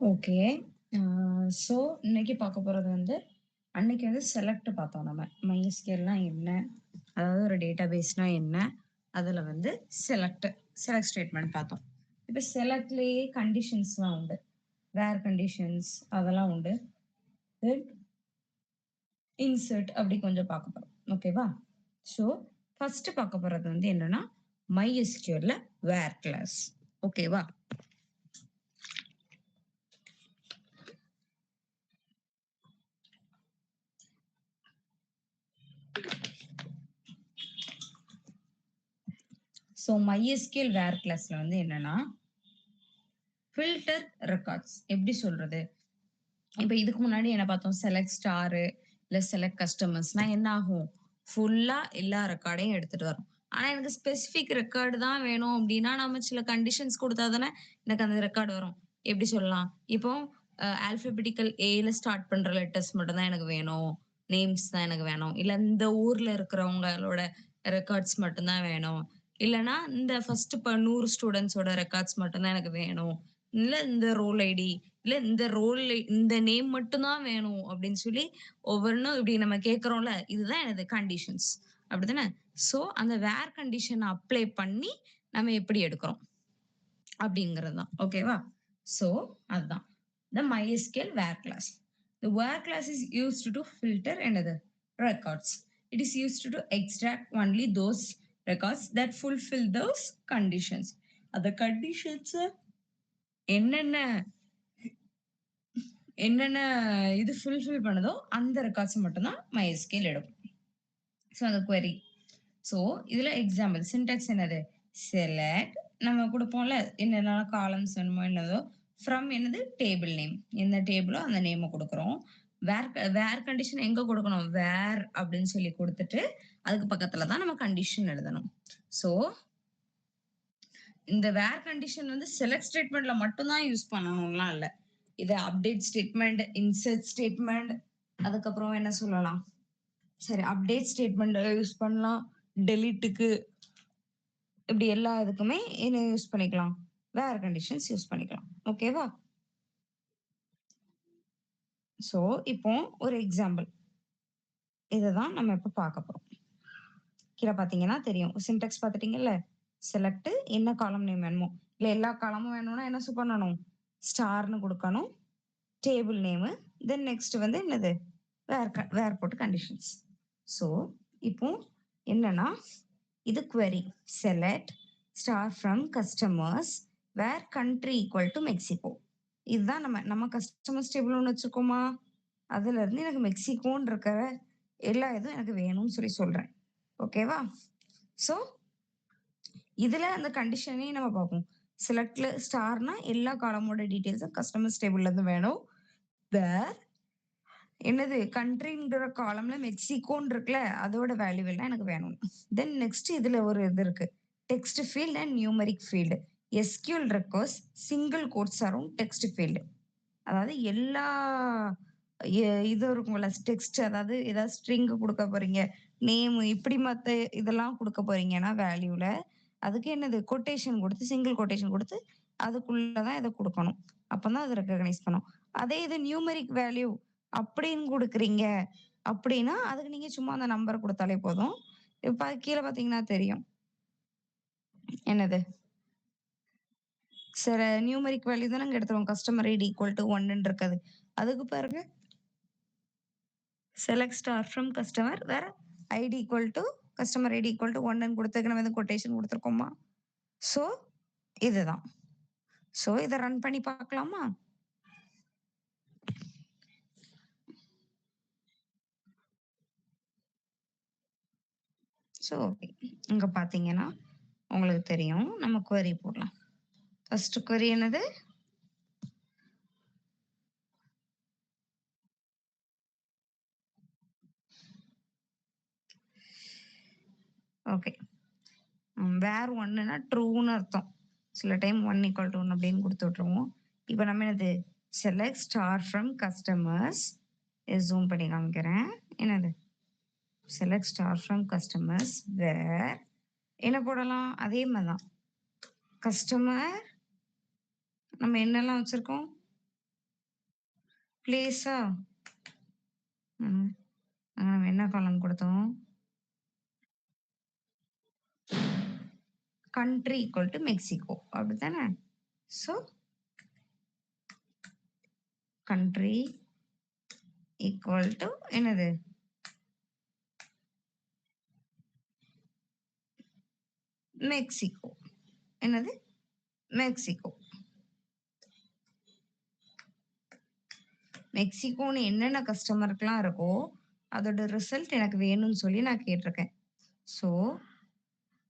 Okay. So இன்னைக்கு பார்க்க போறது வந்து, அன்னைக்கு வந்து செலக்ட் பார்த்தோம் நம்ம. MySQLனா என்ன? அதாவது ஒரு டேட்டாபேஸ்னா என்ன? அதுல வந்து செலக்ட் ஸ்டேட்மெண்ட் பார்த்தோம். இப்ப செலக்ட்லயே கண்டிஷன்ஸ்லாம் உண்டு. வேர் கண்டிஷன்ஸ் அதெல்லாம் உண்டு. தென் இன்சர்ட் அப்படி கொஞ்சம் பார்க்க போறோம். ஓகேவா? ஸோ ஃபர்ஸ்ட் பார்க்க போறது வந்து என்னன்னா, MySQLல வேர் கிளாஸ். ஓகேவா? ஸோ MySQL வேர் கிளாஸ்ல வந்து என்னன்னா, ஃபில்டர் ரெக்கார்ட்ஸ் எப்படி சொல்றது? இப்ப இதுக்கு முன்னாடி என்ன பார்த்தோம்? செலக்ட் ஸ்டாரு, இல்ல செலக்ட் கஸ்டமர்ஸ்னா என்ன ஆகும்? ஃபுல்லா எல்லா ரெக்கார்டையும் எடுத்துட்டு வரும். ஆனா எனக்கு ஸ்பெசிஃபிக் ரெக்கார்டு தான் வேணும் அப்படின்னா, நம்ம சில கண்டிஷன்ஸ் குடுத்தா தானே எனக்கு அந்த ரெக்கார்டு வரும். எப்படி சொல்லலாம்? இப்போ ஆல்ஃபபெட்டிக்கல் ஏல ஸ்டார்ட் பண்ற லெட்டர்ஸ் மட்டும் தான் எனக்கு வேணும். நேம்ஸ் தான் எனக்கு வேணும். இல்ல இந்த ஊர்ல இருக்கிறவங்களோட ரெக்கார்ட்ஸ் மட்டும் தான் வேணும். இல்லன்னா இந்த ஃபர்ஸ்ட் 100 ஸ்டூடண்ட்ஸோட ரெக்கார்ட்ஸ் மட்டும் தான் எனக்கு வேணும். இல்ல இந்த ரோல் ஐடி இல்ல இந்த ரோல்ல இந்த நேம் மட்டும் தான் வேணும் அப்படின்னு சொல்லி ஒவ்வொன்னும் இப்படி நம்ம கேட்கிறோம்ல. இதுதான் எனது கண்டிஷன்ஸ். அப்படித்தானே? சோ அந்த வேர் கண்டிஷன் அப்ளை பண்ணி நம்ம எப்படி எடுக்கிறோம் அப்படிங்கிறது தான். ஓகேவா? சோ அதுதான். The MySQL where class. The where class is used to filter another records. It is used to extract only those records that fulfill those conditions. அந்த conditions என்னென்ன என்னென்ன இது ஃபுல்ஃபில் பண்ணுதோ அந்த ரெக்கார்ட்ஸ் மட்டும் தான் MySQL எடுக்கும். ஸோ அந்த query. ஸோ இதுல எக்ஸாம்பிள் சின்டாக்ஸ் என்னது? செலக்ட் நம்ம குடுப்போம்ல என்னென்ன காலம்ஸ் வேணுமோ என்னதோ ஃப்ரம் என்னது டேபிள் நேம். எந்த டேபிளோ அந்த நேம குடுக்குறோம். வேர் வேர் கண்டிஷன் எங்க குடுக்கணும்? வேர் அப்படின்னு சொல்லி குடுத்துட்டு, அதுக்கு பக்கத்துல தான் நம்ம கண்டிஷன் எழுதணும். ஸோ இந்த வேர் கண்டிஷன் வந்து செலக்ட் ஸ்டேட்மெண்ட்ல மட்டும் தான் யூஸ் பண்ணணும்லாம் இல்ல. இது அப்டேட் ஸ்டேட்மெண்ட், இன்சர்ட் ஸ்டேட்மெண்ட், அதுக்கப்புறம் என்ன சொல்லலாம்? சரி அப்டேட் ஸ்டேட்மெண்ட் யூஸ் பண்ணலாம். டெலீட்டுக்கு இப்படி எல்லா இதுக்குமே என்ன யூஸ் பண்ணிக்கலாம்? வேர் கண்டிஷன்ஸ் யூஸ் பண்ணிக்கலாம். ஓகேவா? சோ இப்போ ஒரு எக்ஸாம்பிள். இததான் நம்ம இப்ப பார்க்க போறோம். கீழ பார்த்தீங்கன்னா தெரியும். சின்டாக்ஸ் பார்த்துட்டீங்கல்ல? செலக்ட் என்ன காலம் நேம் வேணுமோ, இல்ல எல்லா காலமும் வேணும்னா என்ன பண்ணணும்? ஸ்டார்ன்னு குடுக்கணும். Table name. தென் நெக்ஸ்ட் வந்து என்னது? வேர் போட்டு கண்டிஷன்ஸ். சோ இப்போ என்னன்னா, இது query. Select star from customers where country equal to Mexico. இதுதான் நம்ம கஸ்டமர்ஸ் டேபிள் ஒண்ணு வச்சிருக்கோமா? அதுல இருந்து எனக்கு மெக்சிகோன்னு இருக்கிற எல்லா இதுவும் எனக்கு வேணும்னு சொல்லி சொல்றேன். ஓகேவா? சோ இதுல அந்த கண்டிஷனையும் நம்ம பார்ப்போம். செலக்ட்ல ஸ்டார்னா எல்லா காலமோட டீடைல்ஸும் கஸ்டமர்ஸ் டேபிள்ல இருந்து வேணும். வேர் என்னது கண்ட்ரின்ற காலம்ல மெக்சிகோன்னு இருக்குல்ல, அதோட வேல்யூ எல்லாம் எனக்கு வேணும். தென் நெக்ஸ்ட் இதுல ஒரு இது இருக்கு. Text field and numeric field. SQL requires single quotes around text field. அதாவது எல்லா இது இருக்கும்ல டெக்ஸ்ட் அதாவது ஏதாவது ஸ்ட்ரிங் குடுக்க போறீங்க. நேம் இப்படி மத்த இதெல்லாம் குடுக்க போறீங்கன்னா வேல்யூல, அதுக்கு என்னது கொட்டேஷன் குடுத்து சிங்கிள் கொட்டேஷன் குடுத்து அதுக்குள்ள தான் இத குடுக்கணும். அப்பதான் அது ரெகக்னைஸ் பண்ணும். அதே இது நியூமெரிக் வேல்யூ அப்படின்னு குடுக்குறீங்க அப்படின்னா, அதுக்கு நீங்க சும்மா அந்த நம்பர் குடுத்தாலே போதும். இப்ப கீழ பார்த்தீங்கன்னா தெரியும். என்னது? சில நியூமெரிக் வேல்யூ தான் நாங்க எடுத்துருவோம். கஸ்டமர் ஐடி ஈக்குவல் டூ 1ன்னு இருக்குது. அதுக்கு பாருங்க. Select star from customer where ID equal to customer ID equal to 1ன்னு குடுத்ததுக்கு நம்ம எதுவும் கொட்டேஷன் குடுத்துருக்கோமா? சோ இதுதான். சோ இத ரன் பண்ணி பார்க்கலாமா? So okay. இங்க பார்த்தீங்கன்னா, உங்களுக்கு தெரியும். நம்ம query போடலாம். ஃபர்ஸ்ட் query என்னது? ஓகே. வேர் 1ன்னா ட்ரூன்னு அர்த்தம். சில டைம் 1 ஈக்குவல் டூ 1 அப்படின்னு குடுத்து விட்டுருவோம். இப்ப நம்ம என்னது? Select star from customers. Zoom பண்ணி காமிக்கிறேன். என்னது? செலக்ட் ஸ்டார் ஃப்ரம் கஸ்டமர்ஸ் வேர் என்ன போடலாம்? அதே மாரி தான். கஸ்டமர் நம்ம என்னலாம் வச்சிருக்கோம்? பிளேஸா நம்ம என்ன காலம் கொடுத்தோம்? கண்ட்ரி ஈக்குவல் டு மெக்சிகோ அப்படித்தானே? ஸோ கண்ட்ரி ஈக்குவல் டு என்னது? மெக்சிகோ. என்னது? மெக்சிகோ. மெக்சிகோன்னு என்னென்ன கஸ்டமருக்குலாம் இருக்கோ அதோட ரிசல்ட் எனக்கு வேணும்னு சொல்லி நான் கேட்டிருக்கேன். ஸோ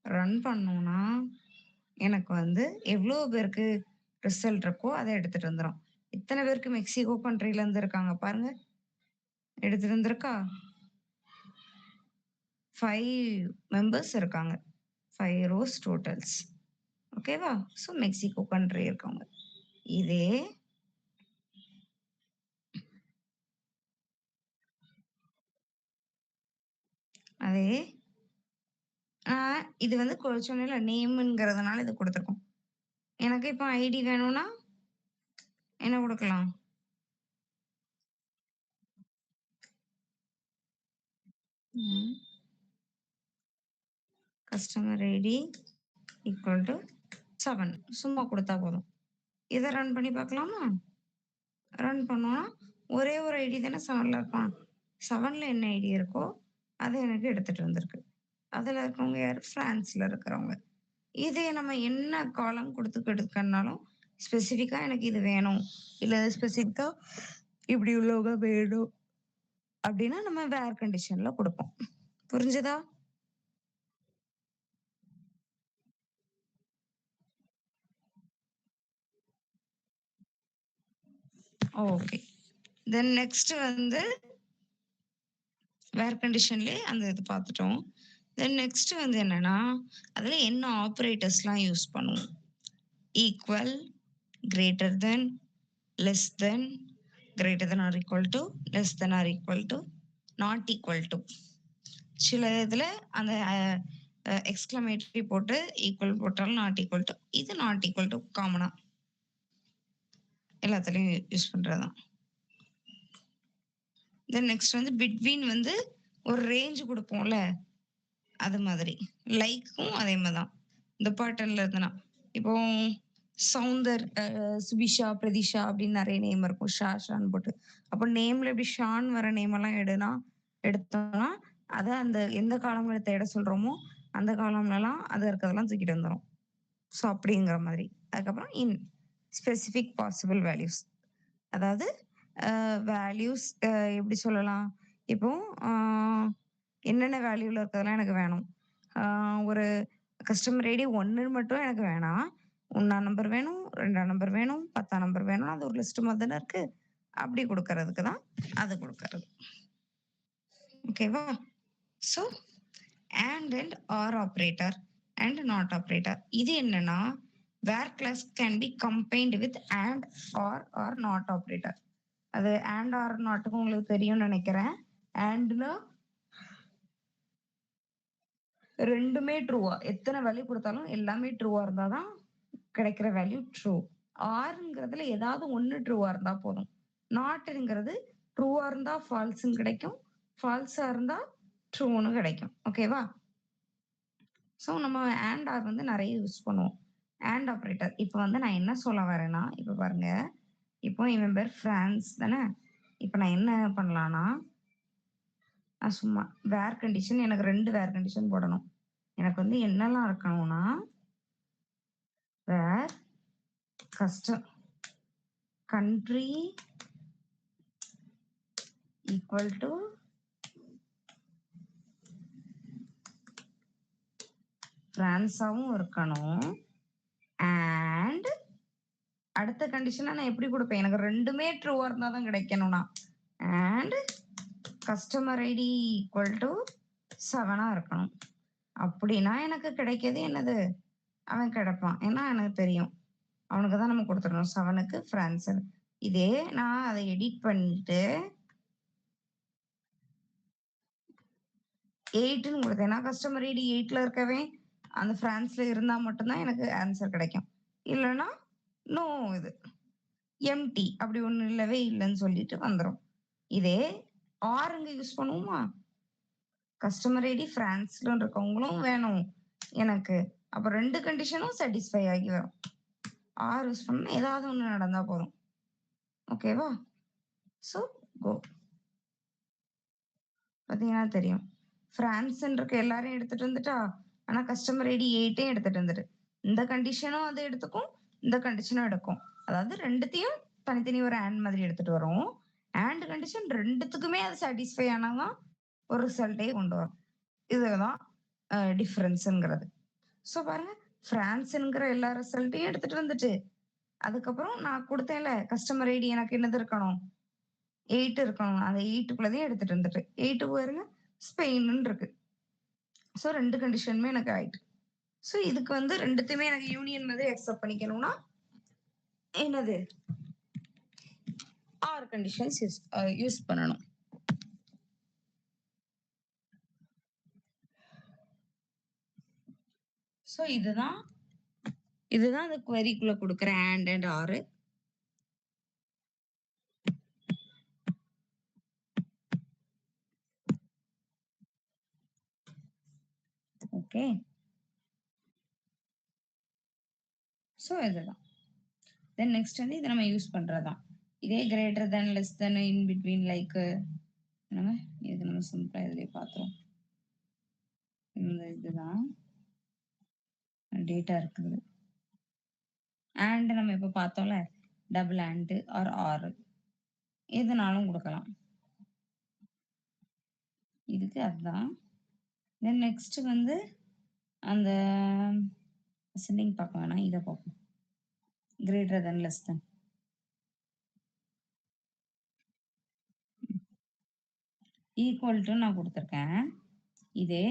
ரன் பண்ணோம்னா எனக்கு வந்து எவ்வளோ பேருக்கு ரிசல்ட் இருக்கோ அதை எடுத்துட்டு வந்துடும். இத்தனை பேருக்கு மெக்சிகோ கண்ட்ரில இருந்து இருக்காங்க பாருங்க, எடுத்துட்டு வந்திருக்கா. 5 மெம்பர்ஸ் இருக்காங்க, 5 ரோஸ் டோட்டல்ஸ். ஓகேவா? ஸோ மெக்சிகோ கண்ட்ரி இருக்காங்க. இதே அதே இது வந்து சொன்னேன்ல நேம்ங்கிறதுனால இது கொடுத்துருக்கோம். எனக்கு இப்போ ஐடி வேணும்னா என்ன கொடுக்கலாம்? கஸ்டமர் ஐடி ஈக்குவல் டு 7 சும்மா கொடுத்தா போதும். இதை ரன் பண்ணி பார்க்கலாமா? ரன் பண்ணோம்னா ஒரே ஒரு ஐடி தானே 7ல இருப்பான். 7ல என்ன ஐடி இருக்கோ அதை எனக்கு எடுத்துட்டு வந்திருக்கு. அதில் இருக்கவங்க யார்? ஃப்ரான்ஸில் இருக்கிறவங்க. இதே நம்ம என்ன காலம் கொடுத்துக்கிட்டுனாலும் ஸ்பெசிஃபிக்காக எனக்கு இது வேணும், இல்லை ஸ்பெசிஃபிக்காக இப்படி உள்ளவங்க வேணும் அப்படின்னா நம்ம வேர் கண்டிஷன்ல கொடுப்போம். புரிஞ்சுதா? ஓகே. தென் நெக்ஸ்ட் வந்து வேர் கண்டிஷன்லேயே அந்த இது பார்த்துட்டோம். தென் நெக்ஸ்ட் வந்து என்னன்னா அதில் என்ன ஆப்ரேட்டர்ஸ்லாம் யூஸ் பண்ணுவோம்? Equal, greater than, less then, greater than or equal to, less than or equal to, not equal to. சில இதில் அந்த எக்ஸ்க்ளமேட்டரி போட்டு ஈக்குவல் போட்டாலும் நாட் ஈக்குவல் டு, இது நாட் ஈக்குவல் டு காமனா எல்லாத்துலேயும் யூஸ் பண்ணுறதான். தென் நெக்ஸ்ட் வந்து பிட்வீன் வந்து ஒரு ரேஞ்ச் கொடுப்போம்ல, அது மாதிரி. லைக்கும் அதே மாதிரி தான். இந்த பேட்டர்ன்ல இருந்தனா இப்போ சவுந்தர், சுபிஷா, பிரதிஷா அப்படின்னு நிறைய நேம் இருக்கும், ஷான்னு போட்டு. அப்போ நேம்ல எப்படி ஷான் வர நேம் எல்லாம் எடுத்தோம்னா அதை அந்த எந்த காலம்ல தேட சொல்றோமோ அந்த காலம்லாம் அது இருக்கிறதெல்லாம் தூக்கிட்டு வந்துடும். ஸோ அப்படிங்கிற மாதிரி. அதுக்கப்புறம் இன் ஸ்பெசிஃபிக் பாசிபிள் வேல்யூஸ், அதாவது வேல்யூஸ் எப்படி சொல்லலாம்? இப்போ என்னென்ன வேல்யூல இருக்கிறதெல்லாம் எனக்கு வேணும். ஒரு கஸ்டமர் ஐடி 1 மட்டும் எனக்கு வேணாம், 1ஆம் நம்பர் வேணும், 2ஆம் நம்பர் வேணும், 10ஆம் நம்பர் வேணும். அது ஒரு லிஸ்ட் மாதிரி தானே இருக்கு. அப்படி கொடுக்கறதுக்கு தான் அது கொடுக்கறது. ஓகேவா? So and or operator and not operator இது என்னன்னா where clause can be combined with and or not operator. அது அண்ட் ஆர் நாட்டுக்கு உங்களுக்கு தெரியும்னு நினைக்கிறேன். அண்ட்னா ரெண்டுமே ட்ரூவா, எத்தனை வேல்யூ கொடுத்தாலும் எல்லாமே ட்ரூவா இருந்தாதான் கிடைக்கிற வேல்யூ ட்ரூ. ஆறுங்கிறதுல ஏதாவது ஒன்று ட்ரூவா இருந்தா போதும். நாட்டுங்கிறது ட்ரூவா இருந்தா ஃபால்ஸ்ன்னு கிடைக்கும், ஃபால்ஸா இருந்தா ட்ரூன்னு கிடைக்கும். ஓகேவா? ஸோ நம்ம அண்ட் ஆர் வந்து நிறைய யூஸ் பண்ணுவோம். அண்ட் ஆப்ரேட்டர் இப்போ வந்து நான் என்ன சொல்ல வரேன்னா, இப்போ பாருங்க, இப்போ இவன் பேர் ஃப்ரான்ஸ் தானே. இப்போ நான் என்ன பண்ணலான்னா, சும்மா வேர் கண்டிஷன், எனக்கு 2 வேர் கண்டிஷன் போடணும். எனக்கு வந்து என்னெல்லாம் இருக்கணும்னா வேர் கண்ட்ரி ஈக்குவல் டு பிரான்ஸாவும் இருக்கணும். அண்ட் அடுத்த கண்டிஷனா நான் எப்படி கொடுப்பேன்? எனக்கு ரெண்டுமே ட்ரூவா இருந்தா தான் கிடைக்கணும்னா and customer ID equal to 7ஆ இருக்கணும். அப்படின்னா எனக்கு கிடைக்கிறது என்னது? அவன் கிடைப்பான். ஏன்னா எனக்கு தெரியும் அவனுக்கு தான் நம்ம கொடுத்துடணும் 7க்கு பிரான்ஸ். இதே நான் அதை எடிட் பண்ணிட்டு 8ன்னு கொடுத்தேன்னா கஸ்டமர் ஐடி 8ல இருக்கவே அந்த பிரான்ஸ்ல இருந்தா மட்டும்தான் எனக்கு ஆன்சர் கிடைக்கும். இல்லைன்னா நோ. இது எம்டி அப்படி ஒண்ணு இல்லவே இல்லைன்னு சொல்லிட்டு வந்துரும். இதே ஆருங்க யூஸ் பண்ணுவோமா? கஸ்டமர் ஐடி பிரான்ஸ்ல இருக்கவங்களும் வேணும் எனக்கு. அப்ப 2 கண்டிஷனும் சாட்டிஸ்ஃபை ஆகி வரும். ஆர் யூஸ் பண்ணா ஏதாவது ஒண்ணு நடந்தா போதும். ஓகேவா? சோ கோ. பாத்தீங்கன்னா தெரியும். பிரான்ஸ்ன்னு இருக்க எல்லாரையும் எடுத்துட்டு வந்துட்டா, ஆனா கஸ்டமர் ஐடி 8 எடுத்துட்டு வந்துட்டு. இந்த கண்டிஷனும் அது எடுத்துக்கும், இந்த கண்டிஷனும் எடுக்கும். அதாவது 2த்தையும் தனித்தனி ஒரு ஆண்ட் மாதிரி எடுத்துட்டு வரும். ஆண்ட் கண்டிஷன் 2த்துக்குமே அது சாட்டிஸ்ஃபை ஆனாதான் ஒரு ரிசல்ட்டே கொண்டு வரும். இதுதான் டிஃபரன்ஸ்ங்கிறது. சோ பாருங்க, பிரான்ஸ்ங்கிற எல்லா ரிசல்ட்டையும் எடுத்துட்டு வந்துட்டு, அதுக்கப்புறம் நான் குடுத்தேன்ல கஸ்டமர் ஐடி எனக்கு என்னது இருக்கணும்? 8 இருக்கணும். அந்த 8க்குள்ளதையும் எடுத்துட்டு வந்துட்டு, 8 பாருங்க ஸ்பெயின்னு இருக்கு. சோ 2 கண்டிஷனுமே எனக்கு ஆயிட்டு. சோ இதுக்கு வந்து 2த்தையுமே எனக்கு யூனியன் மாதிரி அக்செப்ட் பண்ணிக்கணும்னா, என்னது? ஆர் கண்டிஷன்ஸ் யூஸ் பண்ணணும். சோ இதுதான் அந்த queryக்குள்ள குடுக்குற அண்ட் ஆர். ஓகே. சோ இதுதான். தென் நெக்ஸ்ட் வந்து இத நம்ம யூஸ் பண்றதுதான். இதே greater than, less then, in between like நம்ம இது நம்ம சிம்பிளா இதுலயே பாத்துறோம். இந்த இதுதான் டேட்டா இருக்குது. அண்ட் நம்ம இப்ப பார்த்தோம்ல, டபுள் அண்ட் ஆர் ஆர் எதுனாலும் கொடுக்கலாம். இதுக்கு அதுதான். தென் நெக்ஸ்ட் வந்து அந்த அசெண்டிங் பார்க்க வேணாம், இதை பார்ப்போம். Greater than, less then. Equal to நான் கொடுத்துருக்கேன். இதே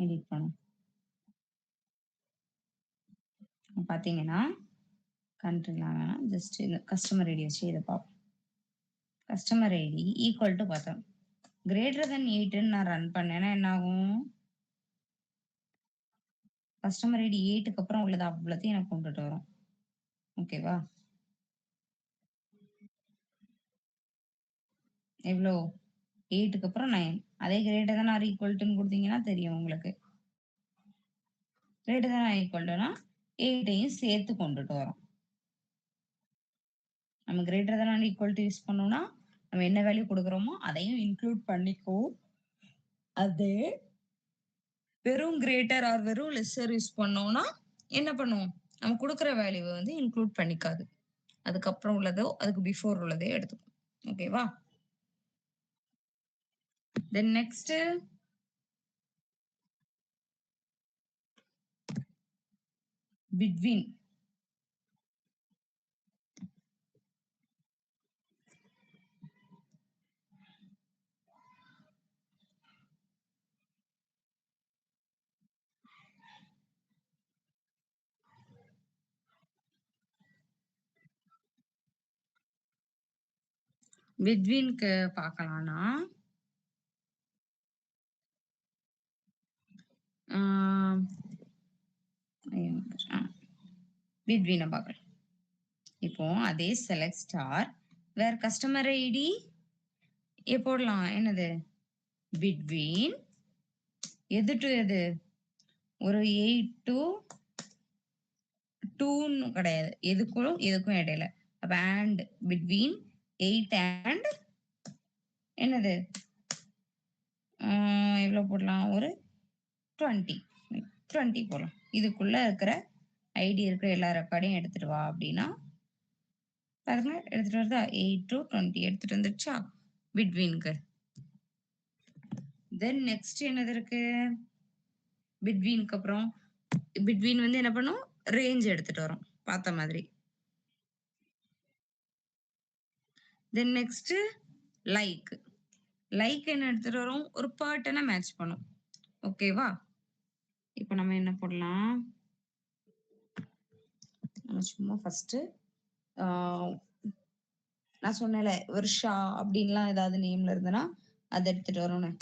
எடிட் பண்ணும். பார்த்தீங்கன்னா கண்ட்ரிலாம் வேணாம், ஜஸ்ட் இந்த கஸ்டமர் ஐடி வச்சு இதை பார்ப்போம். கஸ்டமர் ஐடி ஈக்குவல் டு பார்த்தோம். கிரேட்டர் தென் 8ன்னு நான் ரன் பண்ணேன்னா என்ன ஆகும்? கஸ்டமர் ஐடி 8க்கு அப்புறம் உள்ளது அவ்வளோத்தையும் எனக்கு கொண்டுட்டு வரும். ஓகேவா? எவ்வளோ? 8க்கு அப்புறம் 9. அதே கிரேட்டர் தென் ஆர் ஈக்குவல் டுன்னு கொடுத்தீங்கன்னா தெரியும் உங்களுக்கு. கிரேட்டர் தென் ஆர் ஈக்குவல் டுனா 8ஐயும் சேர்த்து கொண்டுட்டு வரும். நம்ம greater than or equal to use பண்ணோம்னா நம்ம என்ன வேல்யூ கொடுக்குறோமோ அதையும் இன்க்ளூட் பண்ணிக்கோ. அதே வெறும் கிரேட்டர் ஆர் வெறும் லெஸ்ஸர் யூஸ் பண்ணோம்னா என்ன பண்ணுவோம்? நம்ம கொடுக்குற வேல்யூவை வந்து இன்க்ளூட் பண்ணிக்காது. அதுக்கப்புறம் உள்ளதோ அதுக்கு பிஃபோர் உள்ளதே எடுத்துக்கும். ஓகேவா? Then next between. பிட்வீனுக்கு பார்க்கலாம்னா பிட்வீனை பார்க்கலாம். இப்போ அதே செலக்ட் ஸ்டார் வேற கஸ்டமர் ஐடி போடலாம். என்னது? பிட்வீன் எது டு எது? ஒரு 8 டு 2ன்னு கிடையாது, எதுக்கும் இடையில. அப்ப அண்ட் பிட்வீன் 8 அண்ட் என்னது? எவ்வளவு போடலாம்? ஒரு 20 போடலாம். இதுக்குள்ள இருக்கிற ஐடி இருக்கிற எல்லா ரெக்கார்டையும் எடுத்துட்டு வா அப்படின்னா பாருங்க, எடுத்துட்டு வருதா? 8 டு 20 எடுத்துட்டு வந்துடுச்சா பிட்வீனுக்கு. தென் நெக்ஸ்ட் என்னது இருக்கு? பிட்வீனுக்கு அப்புறம் பிட்வீன் வந்து என்ன பண்ணும்? ரேஞ்ச் எடுத்துட்டு வரும் பார்த்த மாதிரி. Then next like. லைக் என்ன எடுத்துட்டு வரும்? ஒரு பேட்டர்னை மேட்ச் பண்ணும். ஓகேவா? இப்போ நம்ம என்ன போடலாம்? நம்ம சும்மா ஃபர்ஸ்ட் நான் சொன்னேன்ல வருஷா அப்படின்லாம் ஏதாவது நேம்ல இருந்தனா அதை எடுத்துட்டு வரணும்.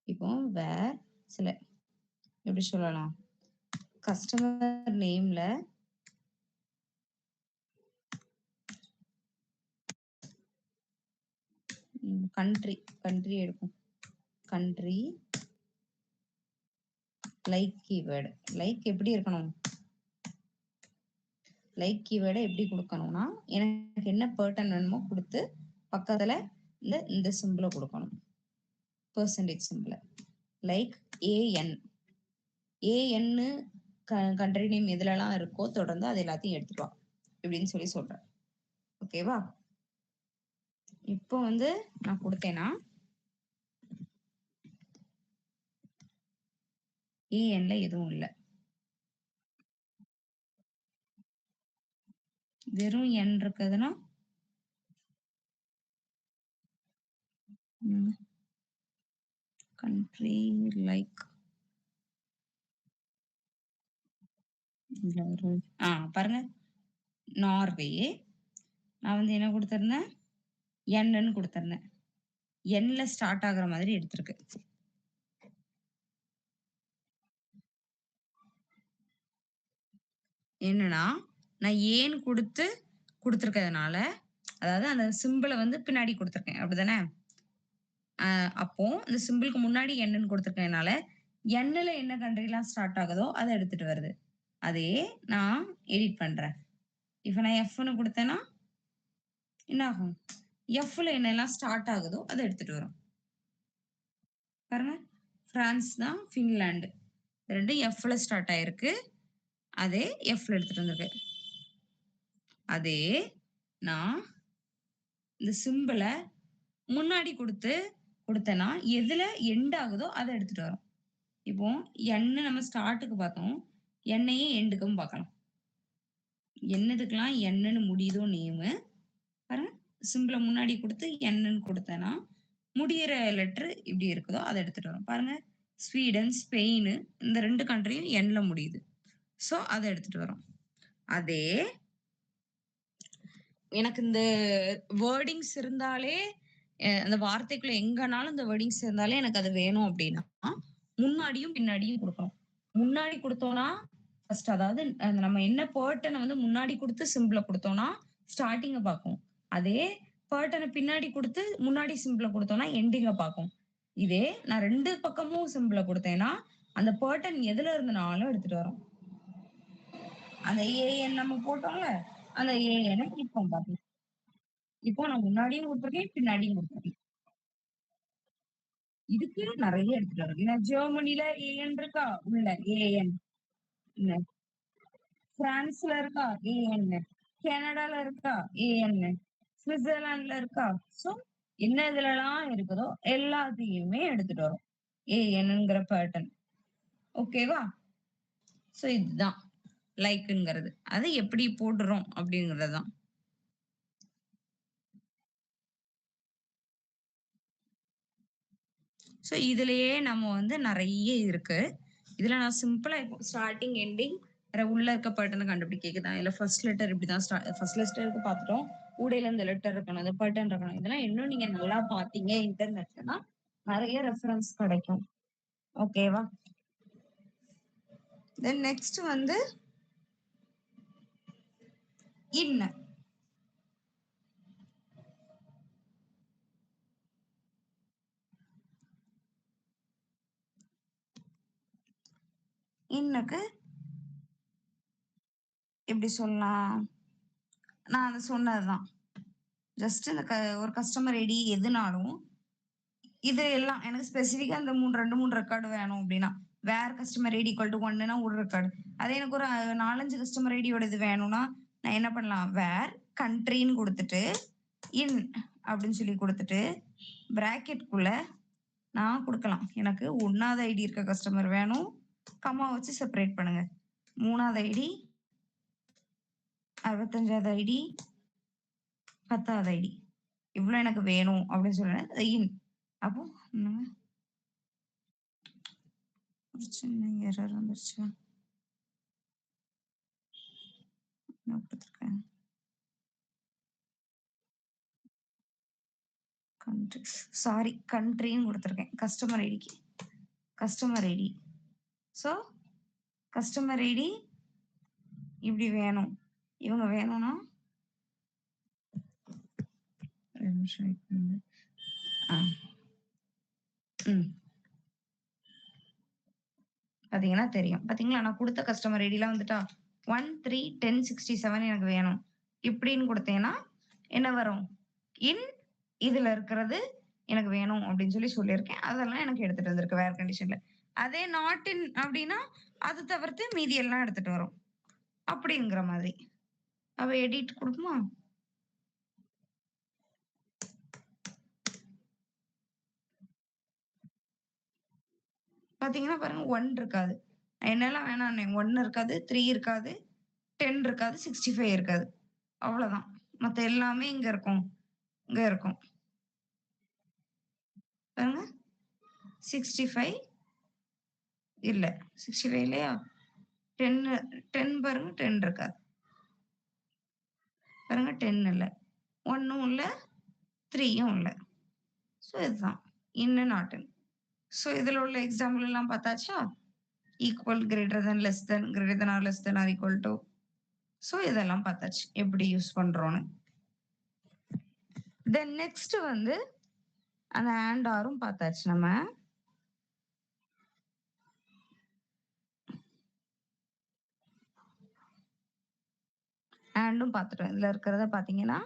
இப்போ வேற சில எப்படி சொல்லலாம்? கஸ்டமர் நேம்ல கண்ட்ரி எடுக்கும். Country like keyword. லைக் எப்படி இருக்கணும்? லைக் கீவேர்டை எப்படி கொடுக்கணும்னா, எனக்கு என்ன பேட்டர்ன் வேணுமோ கொடுத்து பக்கத்துல இந்த சிம்பிளை கொடுக்கணும். பெர்சன்டேஜ் சிம்பிளை லைக் ஏஎன். ஏஎன்னு கண்ட்ரி நேம் எதுலலாம் இருக்கோ தொடர்ந்து அது எல்லாத்தையும் எடுத்துட்டு வா இப்படின்னு சொல்லி சொல்றேன். ஓகேவா? இப்போ வந்து நான் கொடுத்தேன்னா ஏஎன்ல எதுவும் இல்லை, வெறும் என் இருக்குதுன்னா கண்ட்ரி லைக் பாருங்க, நார்வே. நான் வந்து என்ன கொடுத்துருந்தேன்? என்னு கொடுத்துருந்தேன். என்ல ஸ்டார்ட் ஆகுற மாதிரி எடுத்திருக்கு. என்னன்னா நான் ஏன் கொடுத்துருக்கிறதுனால, அதாவது அந்த சிம்பிளை வந்து பின்னாடி கொடுத்துருக்கேன் அப்படிதானே? அப்போ இந்த சிம்பிளுக்கு முன்னாடி என்னன்னு கொடுத்துருக்கதுனால எண்ணுல என்ன கண்ட்ரிலாம் ஸ்டார்ட் ஆகுதோ அதை எடுத்துட்டு வருது. அதே நான் எடிட் பண்றேன். இப்ப நான் எஃப்னு கொடுத்தேன்னா என்ன ஆகும்? எஃப்ல என்னெல்லாம் ஸ்டார்ட் ஆகுதோ அதை எடுத்துட்டு வரும். பாருங்க, பிரான்ஸ் தான் பின்லாந்து ரெண்டும் எஃப்ல ஸ்டார்ட் ஆயிருக்கு. அதே எஃப்ல எடுத்துட்டு வந்திருக்கு. அதே நான் இந்த சிம்பிளை முன்னாடி கொடுத்தேன்னா எதுல எண்ட் ஆகுதோ அதை எடுத்துட்டு வரும். இப்போ எண்ணு நம்ம ஸ்டார்ட்டுக்கு பார்த்தோம், எண்ணையே எண்டுக்கும் பார்க்கலாம். என்னதுக்கெல்லாம் என்னன்னு முடியுதோ நேமு பாருங்க, சிம்பிளை முன்னாடி கொடுத்து என்னன்னு கொடுத்தேன்னா முடியிற லெட்டர் இப்படி இருக்குதோ அதை எடுத்துட்டு வரும். பாருங்க, ஸ்வீடன், ஸ்பெயின் இந்த 2 கண்ட்ரியும் எண்ல முடியுது. ஸோ அதை எடுத்துட்டு வரும். அதே எனக்கு இந்த வேர்டிங்ஸ் இருந்தாலே அந்த வார்த்தைக்குள்ள எங்கனாலும் இந்த வேர்டிங்ஸ் இருந்தாலே எனக்கு அது வேணும் அப்படின்னா முன்னாடியும் பின்னாடியும் கொடுக்கணும். முன்னாடி கொடுத்தோம்னா ஃபர்ஸ்ட், அதாவது நம்ம என்ன பேர்ட்டனை வந்து முன்னாடி கொடுத்து சிம்பிளை கொடுத்தோம்னா ஸ்டார்டிங்க பார்க்கும். அதே பேர்ட்டனை பின்னாடி கொடுத்து முன்னாடி சிம்பிளை கொடுத்தோம்னா எண்டிங்க பார்க்கும். இதே நான் 2 பக்கமும் சிம்பிளை கொடுத்தேன்னா அந்த பேர்ட்டன் எதுல இருந்தனாலும் எடுத்துட்டு வரும். அந்த ஏஎன் நம்ம போட்டோம்ல, அந்த ஏஎன் இப்போ பாருங்க, இப்போ நான் முன்னாடியும் கொடுத்துருக்கேன், பின்னாடியும் கொடுத்துருக்கேன். இதுக்கு நிறைய எடுத்துட்டு வரும். ஏன்னா ஜெர்மனில ஏஎன் இருக்கா, உள்ள ஏஎன். பிரான்ஸ்ல இருக்கா ஏஎன், கனடால இருக்கா ஏஎன், சுவிட்சர்லாந்துல இருக்கா. சோ என்ன இதுலலாம் இருக்குதோ எல்லாத்தையுமே எடுத்துட்டு வரும் ஏஎன்ங்கிற பேட்டர்ன். ஓகேவா? சோ இதுதான் லைக்ங்கிறது. அதை எப்படி போடுறோம் அப்படிங்கிறது தான். ஸோ இதுலயே நம்ம வந்து நிறைய இருக்கு. இதுல நான் சிம்பிளா இப்போ ஸ்டார்டிங் எண்டிங் உள்ள இருக்க பேட்டர்னை கண்டுபிடி கேக்குதான். இல்ல ஃபர்ஸ்ட் லெட்டர் இப்படிதான் ஃபர்ஸ்ட் லெட்டருக்கு பார்த்துட்டோம். ஊடையில இந்த லெட்டர் இருக்கணும், அந்த பேட்டர்ன் இருக்கணும். இதெல்லாம் இன்னும் நீங்க நல்லா பாத்தீங்க இன்டர்நெட்லனா நிறைய ரெஃபரன்ஸ் கிடைக்கும். ஓகேவா? தென் நெக்ஸ்ட் வந்து இன்ன. இன்னுக்கு எப்படி சொல்லலாம்? நான் அதை சொன்னதுதான். ஜஸ்ட் இந்த ஒரு கஸ்டமர் ஐடி எதுனாலும் இது எல்லாம் எனக்கு ஸ்பெசிஃபிக்கா இந்த 2 3 ரெக்கார்டு வேணும் அப்படின்னா வேற கஸ்டமர் ஐடி ஈக்குவல் டு 1னா ஒரு ரெக்கார்டு. அதே எனக்கு ஒரு 4 5 கஸ்டமர் ஐடியோட இது வேணும்னா நான் என்ன பண்ணலாம்? வேர் கண்ட்ரின்னு கொடுத்துட்டு இன் அப்படின்னு சொல்லி கொடுத்துட்டு பிராக்கெட்குள்ள நான் கொடுக்கலாம். எனக்கு 1வது ஐடி இருக்க கஸ்டமர் வேணும், கம்மா வச்சு செப்பரேட் பண்ணுங்க. 3வது ஐடி, 65வது ஐடி, 10வது ஐடி இவ்வளவு எனக்கு வேணும் அப்படின்னு சொல்றேன். இன் அப்போ ஒரு சின்ன எரர் வந்துருச்சு. என்ன கொடுத்துருக்கேன்? கண்ட்ரி, சாரி கண்ட்ரின்னு கொடுத்துருக்கேன் கஸ்டமர் ஐடிக்கு. Customer ID. So customer ID இப்படி வேணும். இவங்க வேணும்னா ஒரு நிமிஷம் wait பண்ணுங்க. ஆ. பாத்தீங்கன்னா தெரியும். பாத்தீங்களா? நான் குடுத்த கஸ்டமர் ஐடிலாம் வந்துட்டா 131067 எனக்கு வேணும். இப்படின்னு குடுத்தேன்னா, என்ன வரும்? இன் இதுல இருக்கிறது எனக்கு வேணும் அப்படின்னு சொல்லியிருக்கேன். அதெல்லாம் எனக்கு எடுத்துட்டு வந்திருக்கு வேர் கண்டிஷன்ல. அதே நாட் இன் அப்படின்னா, அது தவிர்த்து மீதி எல்லாம் எடுத்துட்டு வரும். அப்படிங்கிற மாதிரி. அப்ப எடிட் குடுக்குமா? பாத்தீங்கன்னா பாருங்க 1 இருக்காது. என்னெல்லாம் வேணான்னேன். 1 இருக்காது, 3 இருக்காது, 10 இருக்காது, 65 இருக்காது. அவ்வளோதான். மத்த எல்லாமே இங்க இருக்கும். இங்க இருக்கும். பாருங்க. 65 இல்ல. 65 இல்லையா? 10 10 பாருங்க 10 இருக்காது. பாருங்க 10 இல்ல. 1ம் இல்ல, 3யும் இல்ல. ஸோ இதுதான். இன், நாட் இன். ஸோ இதுல உள்ள எக்ஸாம்பிள் எல்லாம் பார்த்தாச்சா? Equal, greater than, less than, greater than or less than or equal to. So இதெல்லாம் பார்த்தாச்சு. எப்படி யூஸ் பண்றோம்னு. தென் நெக்ஸ்ட் வந்து அந்த அண்ட் ஆரும் பார்த்தாச்சு நம்ம. அண்டும் பார்த்துட்டோம். இதுல இருக்கிறத பார்த்தீங்கன்னா,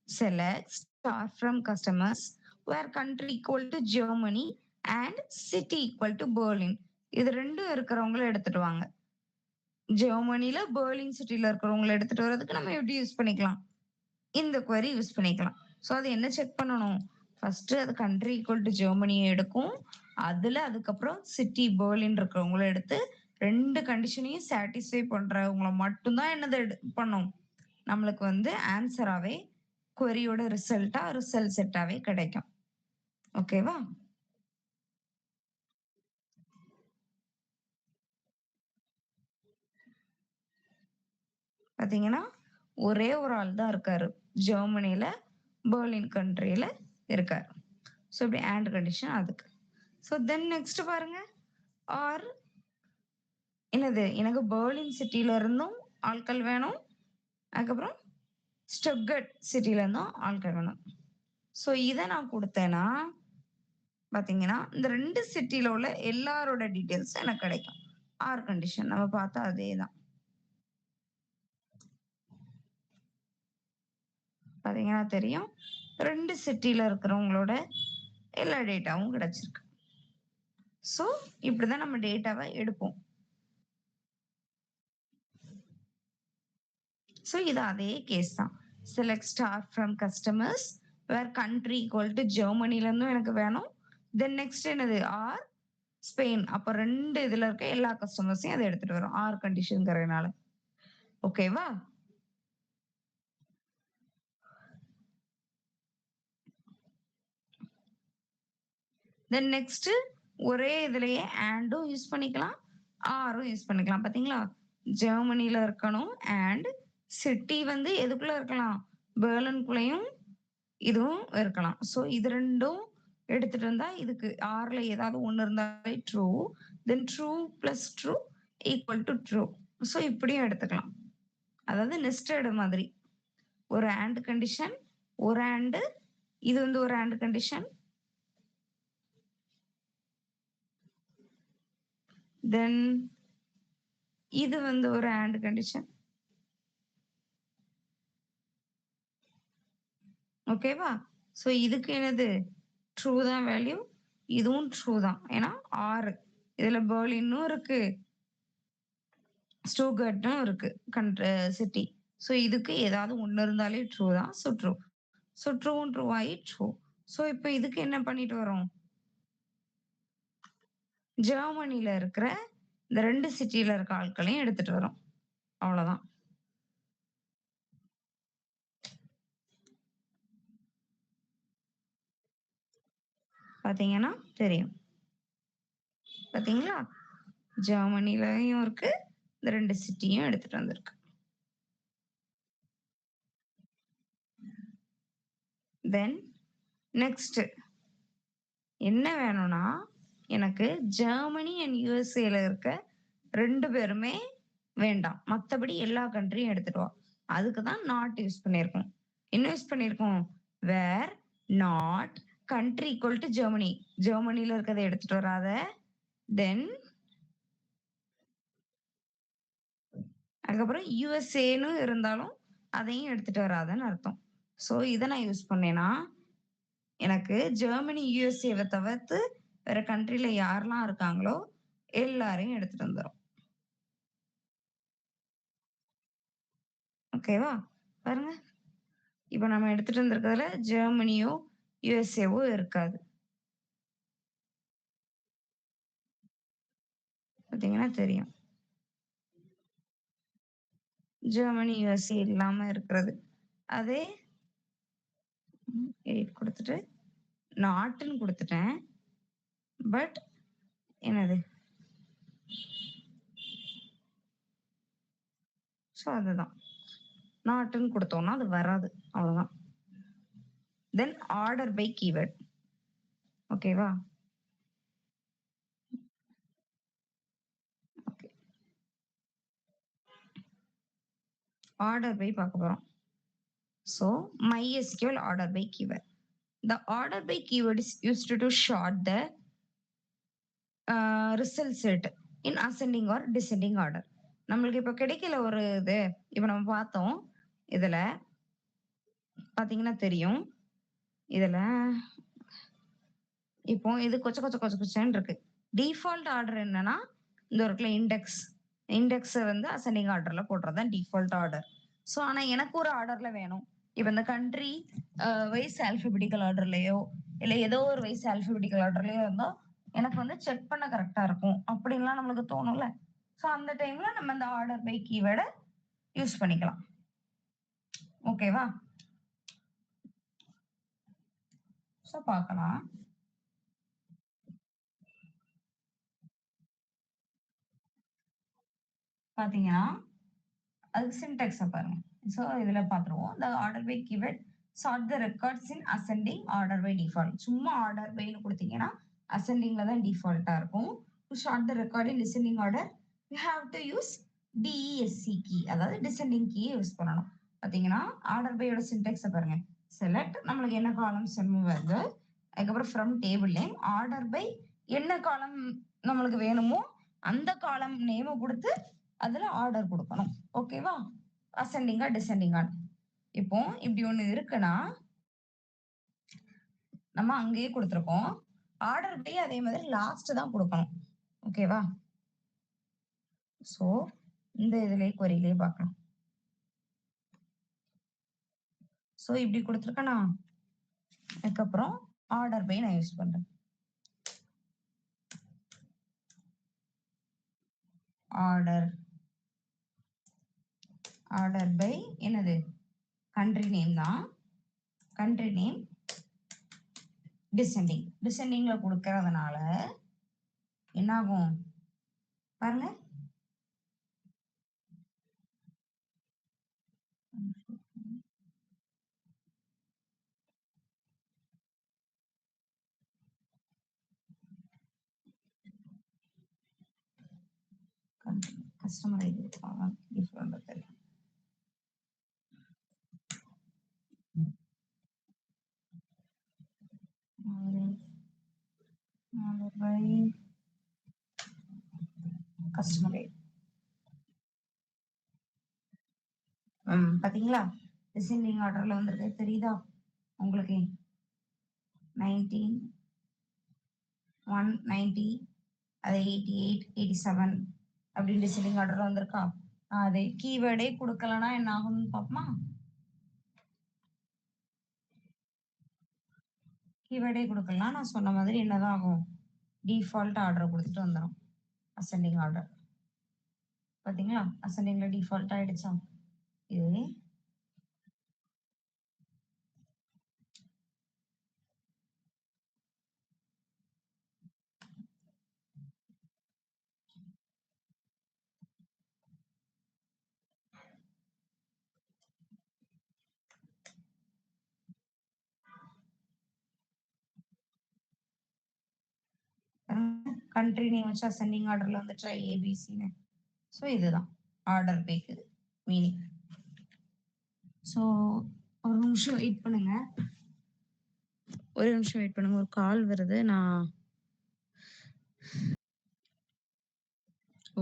select star from customers where country equal to Germany and city equal to Berlin. இது ரெண்டும் இருக்கிறவங்கள எடுத்துட்டு வாங்க. ஜெர்மனில பெர்லின் சிட்டில இருக்கிறவங்கள எடுத்துட்டு வரதுக்கு நம்ம எப்படி யூஸ் பண்ணிக்கலாம்? இந்த query யூஸ் பண்ணிக்கலாம். ஸோ அது என்ன செக் பண்ணணும்? ஃபர்ஸ்ட் அது கண்ட்ரி ஈக்குவல் டு ஜெர்மனியை எடுக்கும். அதுக்கப்புறம் சிட்டி பெர்லின் இருக்கிறவங்கள எடுத்து 2 கண்டிஷனையும் சாட்டிஸ்ஃபை பண்றவங்கள மட்டும்தான் என்னது பண்ணும்? நம்மளுக்கு வந்து ஆன்சராவே queryயோட ரிசல்ட் செட்டாவே கிடைக்கும். ஓகேவா? பாத்தீங்கன்னா ஒரே ஒரு ஆள் தான் இருக்காரு. ஜெர்மனில பெர்லின் கண்ட்ரில இருக்காரு. ஸோ இப்படி அண்ட் கண்டிஷன் அதுக்கு. ஸோ தென் நெக்ஸ்ட் பாருங்க. ஆர் என்னது? எனக்கு பெர்லின் சிட்டில இருந்தும் ஆட்கள் வேணும். அதுக்கப்புறம் ஸ்டட்கர்ட் சிட்டில இருந்தும் ஆட்கள் வேணும். ஸோ இதை நான் கொடுத்தேன்னா பாத்தீங்கன்னா இந்த 2 சிட்டில உள்ள எல்லாரோட டீடைல்ஸ் எனக்கு கிடைக்கும். ஆர் கண்டிஷன் நம்ம பார்த்தா அதே தான். பாத்தீங்கன்னா தெரியும். 2 சிட்டில இருக்கிறவங்களோட எல்லா டேட்டாவும் கிடைச்சிருக்கு. ஸோ இப்படிதான் நம்ம டேட்டாவை எடுப்போம். ஸோ இது அதே கேஸ் தான். Select star from customers where country equal to ஜெர்மனில இருந்தும் எனக்கு வேணும். தென் நெக்ஸ்ட் என்னது? Or Spain. அப்ப 2 இதுல இருக்க எல்லா கஸ்டமர்ஸையும் அதை எடுத்துட்டு வரும். ஆர் கண்டிஷன்ங்கிறதுனால. ஓகேவா? தென் நெக்ஸ்ட் ஒரே இதுலயே ஆண்டும் யூஸ் பண்ணிக்கலாம், ஆரும் யூஸ் பண்ணிக்கலாம். பாத்தீங்களா? ஜெர்மனில இருக்கணும் அண்ட் சிட்டி வந்து எதுக்குள்ள இருக்கலாம்? பெர்லின்குள்ளயும் இதுவும் இருக்கலாம். ஸோ இது ரெண்டும் எடுத்துட்டு இருந்தா இதுக்கு ஆர்ல ஏதாவது ஒண்ணு இருந்தாலே true. Then true plus true equal to true. So இப்படியும் எடுத்துக்கலாம். அதாவது நெஸ்டட் மாதிரி. ஒரு ஆண்ட் கண்டிஷன், ஒரு ஆண்ட், இது வந்து ஒரு ஆண்ட் கண்டிஷன். தென் இது வந்து ஒரு ஆண்ட் கண்டிஷன். ஓகேவா? ஸோ இதுக்கு என்னது? ட்ரூ தான் வேல்யூ. இதுவும் ட்ரூ தான். ஏன்னா 6 இதுல பெர்லினும் இருக்கு, ஸ்டூகர்ட்டும் இருக்கு சிட்டி. ஸோ இதுக்கு ஏதாவது ஒண்ணு இருந்தாலே ட்ரூ தான். So true. ஸோ ட்ரூவும் ட்ரூ ஆகி ட்ரூ. ஸோ இப்போ இதுக்கு என்ன பண்ணிட்டு வரோம்? ஜெர்மனில இருக்கிற இந்த 2 சிட்டில இருக்க ஆட்களையும் எடுத்துட்டு வரோம். அவ்வளவுதான். பாத்தீங்கன்னா தெரியும். பாத்தீங்களா? ஜெர்மனிலயும் இருக்கு, இந்த 2 சிட்டியும் எடுத்துட்டு வந்திருக்கு. தென் நெக்ஸ்ட் என்ன வேணும்னா, எனக்கு ஜெர்மனி அண்ட் யுஎஸ்ஏல இருக்க 2 பேருமே வேண்டாம். மத்தபடி எல்லா கண்ட்ரியும் எடுத்துட்டு வா. அதுக்கு தான் நாட் யூஸ் பண்ணியிருக்கோம். என்ன யூஸ் பண்ணியிருக்கோம்? Where not country equal to Germany. ஜெர்மனில இருக்கிறத எடுத்துட்டு வராத. தென் அதுக்கப்புறம் யுஎஸ்ஏன்னு இருந்தாலும் அதையும் எடுத்துட்டு வராதன்னு அர்த்தம். ஸோ இத நான் யூஸ் பண்ணேன்னா, எனக்கு ஜெர்மனி, யுஎஸ்ஏவ தவிர்த்து வேற கண்ட்ரில யாரெல்லாம் இருக்காங்களோ எல்லாரையும் எடுத்துட்டு வந்துரும். ஓகேவா? பாருங்க. இப்ப நம்ம எடுத்துட்டு வந்திருக்கிறதுல ஜெர்மனியோ, யுஎஸ்ஏவோ இருக்காது. பார்த்தீங்கன்னா தெரியும். ஜெர்மனி, யுஎஸ்ஏ இல்லாம இருக்கிறது. அதே 8 குடுத்துட்டு, நாட்டுன்னு குடுத்துட்டேன். பட் என்னது? ஸோ அதுதான். நாட்டுன்னு குடுத்தோம்னா அது வராது. அவ்வளோதான். Then order by keyword. ஓகேவா? ஓகே. ஆர்டர் பை பார்க்க போறோம். So MySQL order by keyword. The order by keyword is used to sort the result set in ascending or descending order. நம்மளுக்கு இப்ப கிடைக்கல ஒரு இது. இப்ப நம்ம பார்த்தோம். இதுல பாத்தீங்கன்னா தெரியும். இதுல இப்போ இது கொச்ச கொச்ச கொச்ச கொச்சன்னு இருக்கு. டிஃபால்ட் ஆர்டர் என்னன்னா, இந்த இடத்துல இண்டெக்ஸ். இண்டெக்ஸ வந்து அசெண்டிங் ஆர்டர்ல போடுறது தான் டிஃபால்ட் ஆர்டர். ஸோ ஆனா எனக்கு ஒரு ஆர்டர்ல வேணும். இப்ப இந்த கண்ட்ரி வைஸ் ஆல்பபெடிக்கல் ஆர்டர்லயோ, இல்ல ஏதோ ஒரு வைஸ் ஆல்பபெடிக்கல் ஆர்டர்லயோ இருந்தா எனக்கு வந்து செக் பண்ண கரெக்ட்டா இருக்கும். அப்படின்லாம் நம்மளுக்கு தோணும்ல. ஸோ அந்த டைம்ல நம்ம இந்த ஆர்டர் பை கீவேர்ட யூஸ் பண்ணிக்கலாம். ஓகேவா? ஸோ பார்க்கலாம். பாத்தீங்கன்னா அதுக்கு சின்டாக்ஸ பாருங்க. ஸோ இதுல பார்த்துருவோம். The order by keyword sort the records in ascending order by default. சும்மா ஆர்டர் பைன்னு குடுத்தீங்கன்னா அசெண்டிங்ல தான் டிஃபால்ட்டா இருக்கும். To sort the record in descending order, you have to use DESC key. அதாவது டிசெண்டிங் கீ யூஸ் பண்ணணும். பாத்தீங்கன்னா ஆர்டர் பையோட சின்டாக்ஸ பாருங்க. செலக்ட் நம்மளுக்கு என்ன காலம்ஸ் வருது. அதுக்கப்புறம் from table name order by என்ன காலம் நம்மளுக்கு வேணுமோ அந்த காலம் நேம கொடுத்து அதுல ஆர்டர் கொடுக்கணும். ஓகேவா? அசெண்டிங்கா டிசெண்டிங்கா. இப்போ இப்படி ஒண்ணு இருக்குன்னா நம்ம அங்கேயே கொடுத்துருக்கோம். ஆர்டர் பை அதே மாதிரி லாஸ்ட் தான் கொடுக்கணும். ஓகேவா? சோ இந்த இதுலயே கொரியிலே பார்க்கலாம். சோ இப்படி கொடுத்துருக்கேனா, அதுக்கப்புறம் ஆர்டர் பை நான் யூஸ் பண்றேன். ஆர்டர் ஆர்டர் பை என்னது? கண்ட்ரி நேம் தான். Country name descending. டிசெண்டிங்ல கொடுக்கறதுனால என்ன ஆகும் பாருங்க. கஸ்டமர் ஐடி டிஃபரெண்ட் தெரியும். Customer ID. பாத்தீங்களா? டிசெண்டிங் ஆர்டர்ல வந்திருக்கு தெரியுதா உங்களுக்கு? 19 190 அது 88 87 அப்படின்னு டிசெண்டிங் ஆர்டர்ல வந்திருக்கா? அதே கீவேர்டே கொடுக்கலன்னா என்ன ஆகும்னு பாப்போமா? கீவேர்டே கொடுக்கலாம். நான் சொன்ன மாதிரி என்னதான் ஆகும்? டிஃபால்ட் ஆர்டர் கொடுத்துட்டு வந்துடும். Ascending order. பாத்தீங்களா? அசெண்டிங்ல டிஃபால்ட் ஆயிடுச்சா? இது கண்ட்ரி நேம் வச்சு அசெண்டிங் ஆர்டர்ல வந்துட்டு ஏபிசின்னு. ஸோ இதுதான் ஆர்டர் பைக்கு மீனிங். ஸோ ஒரு நிமிஷம் வெயிட் பண்ணுங்க, ஒரு கால் வருது. நான்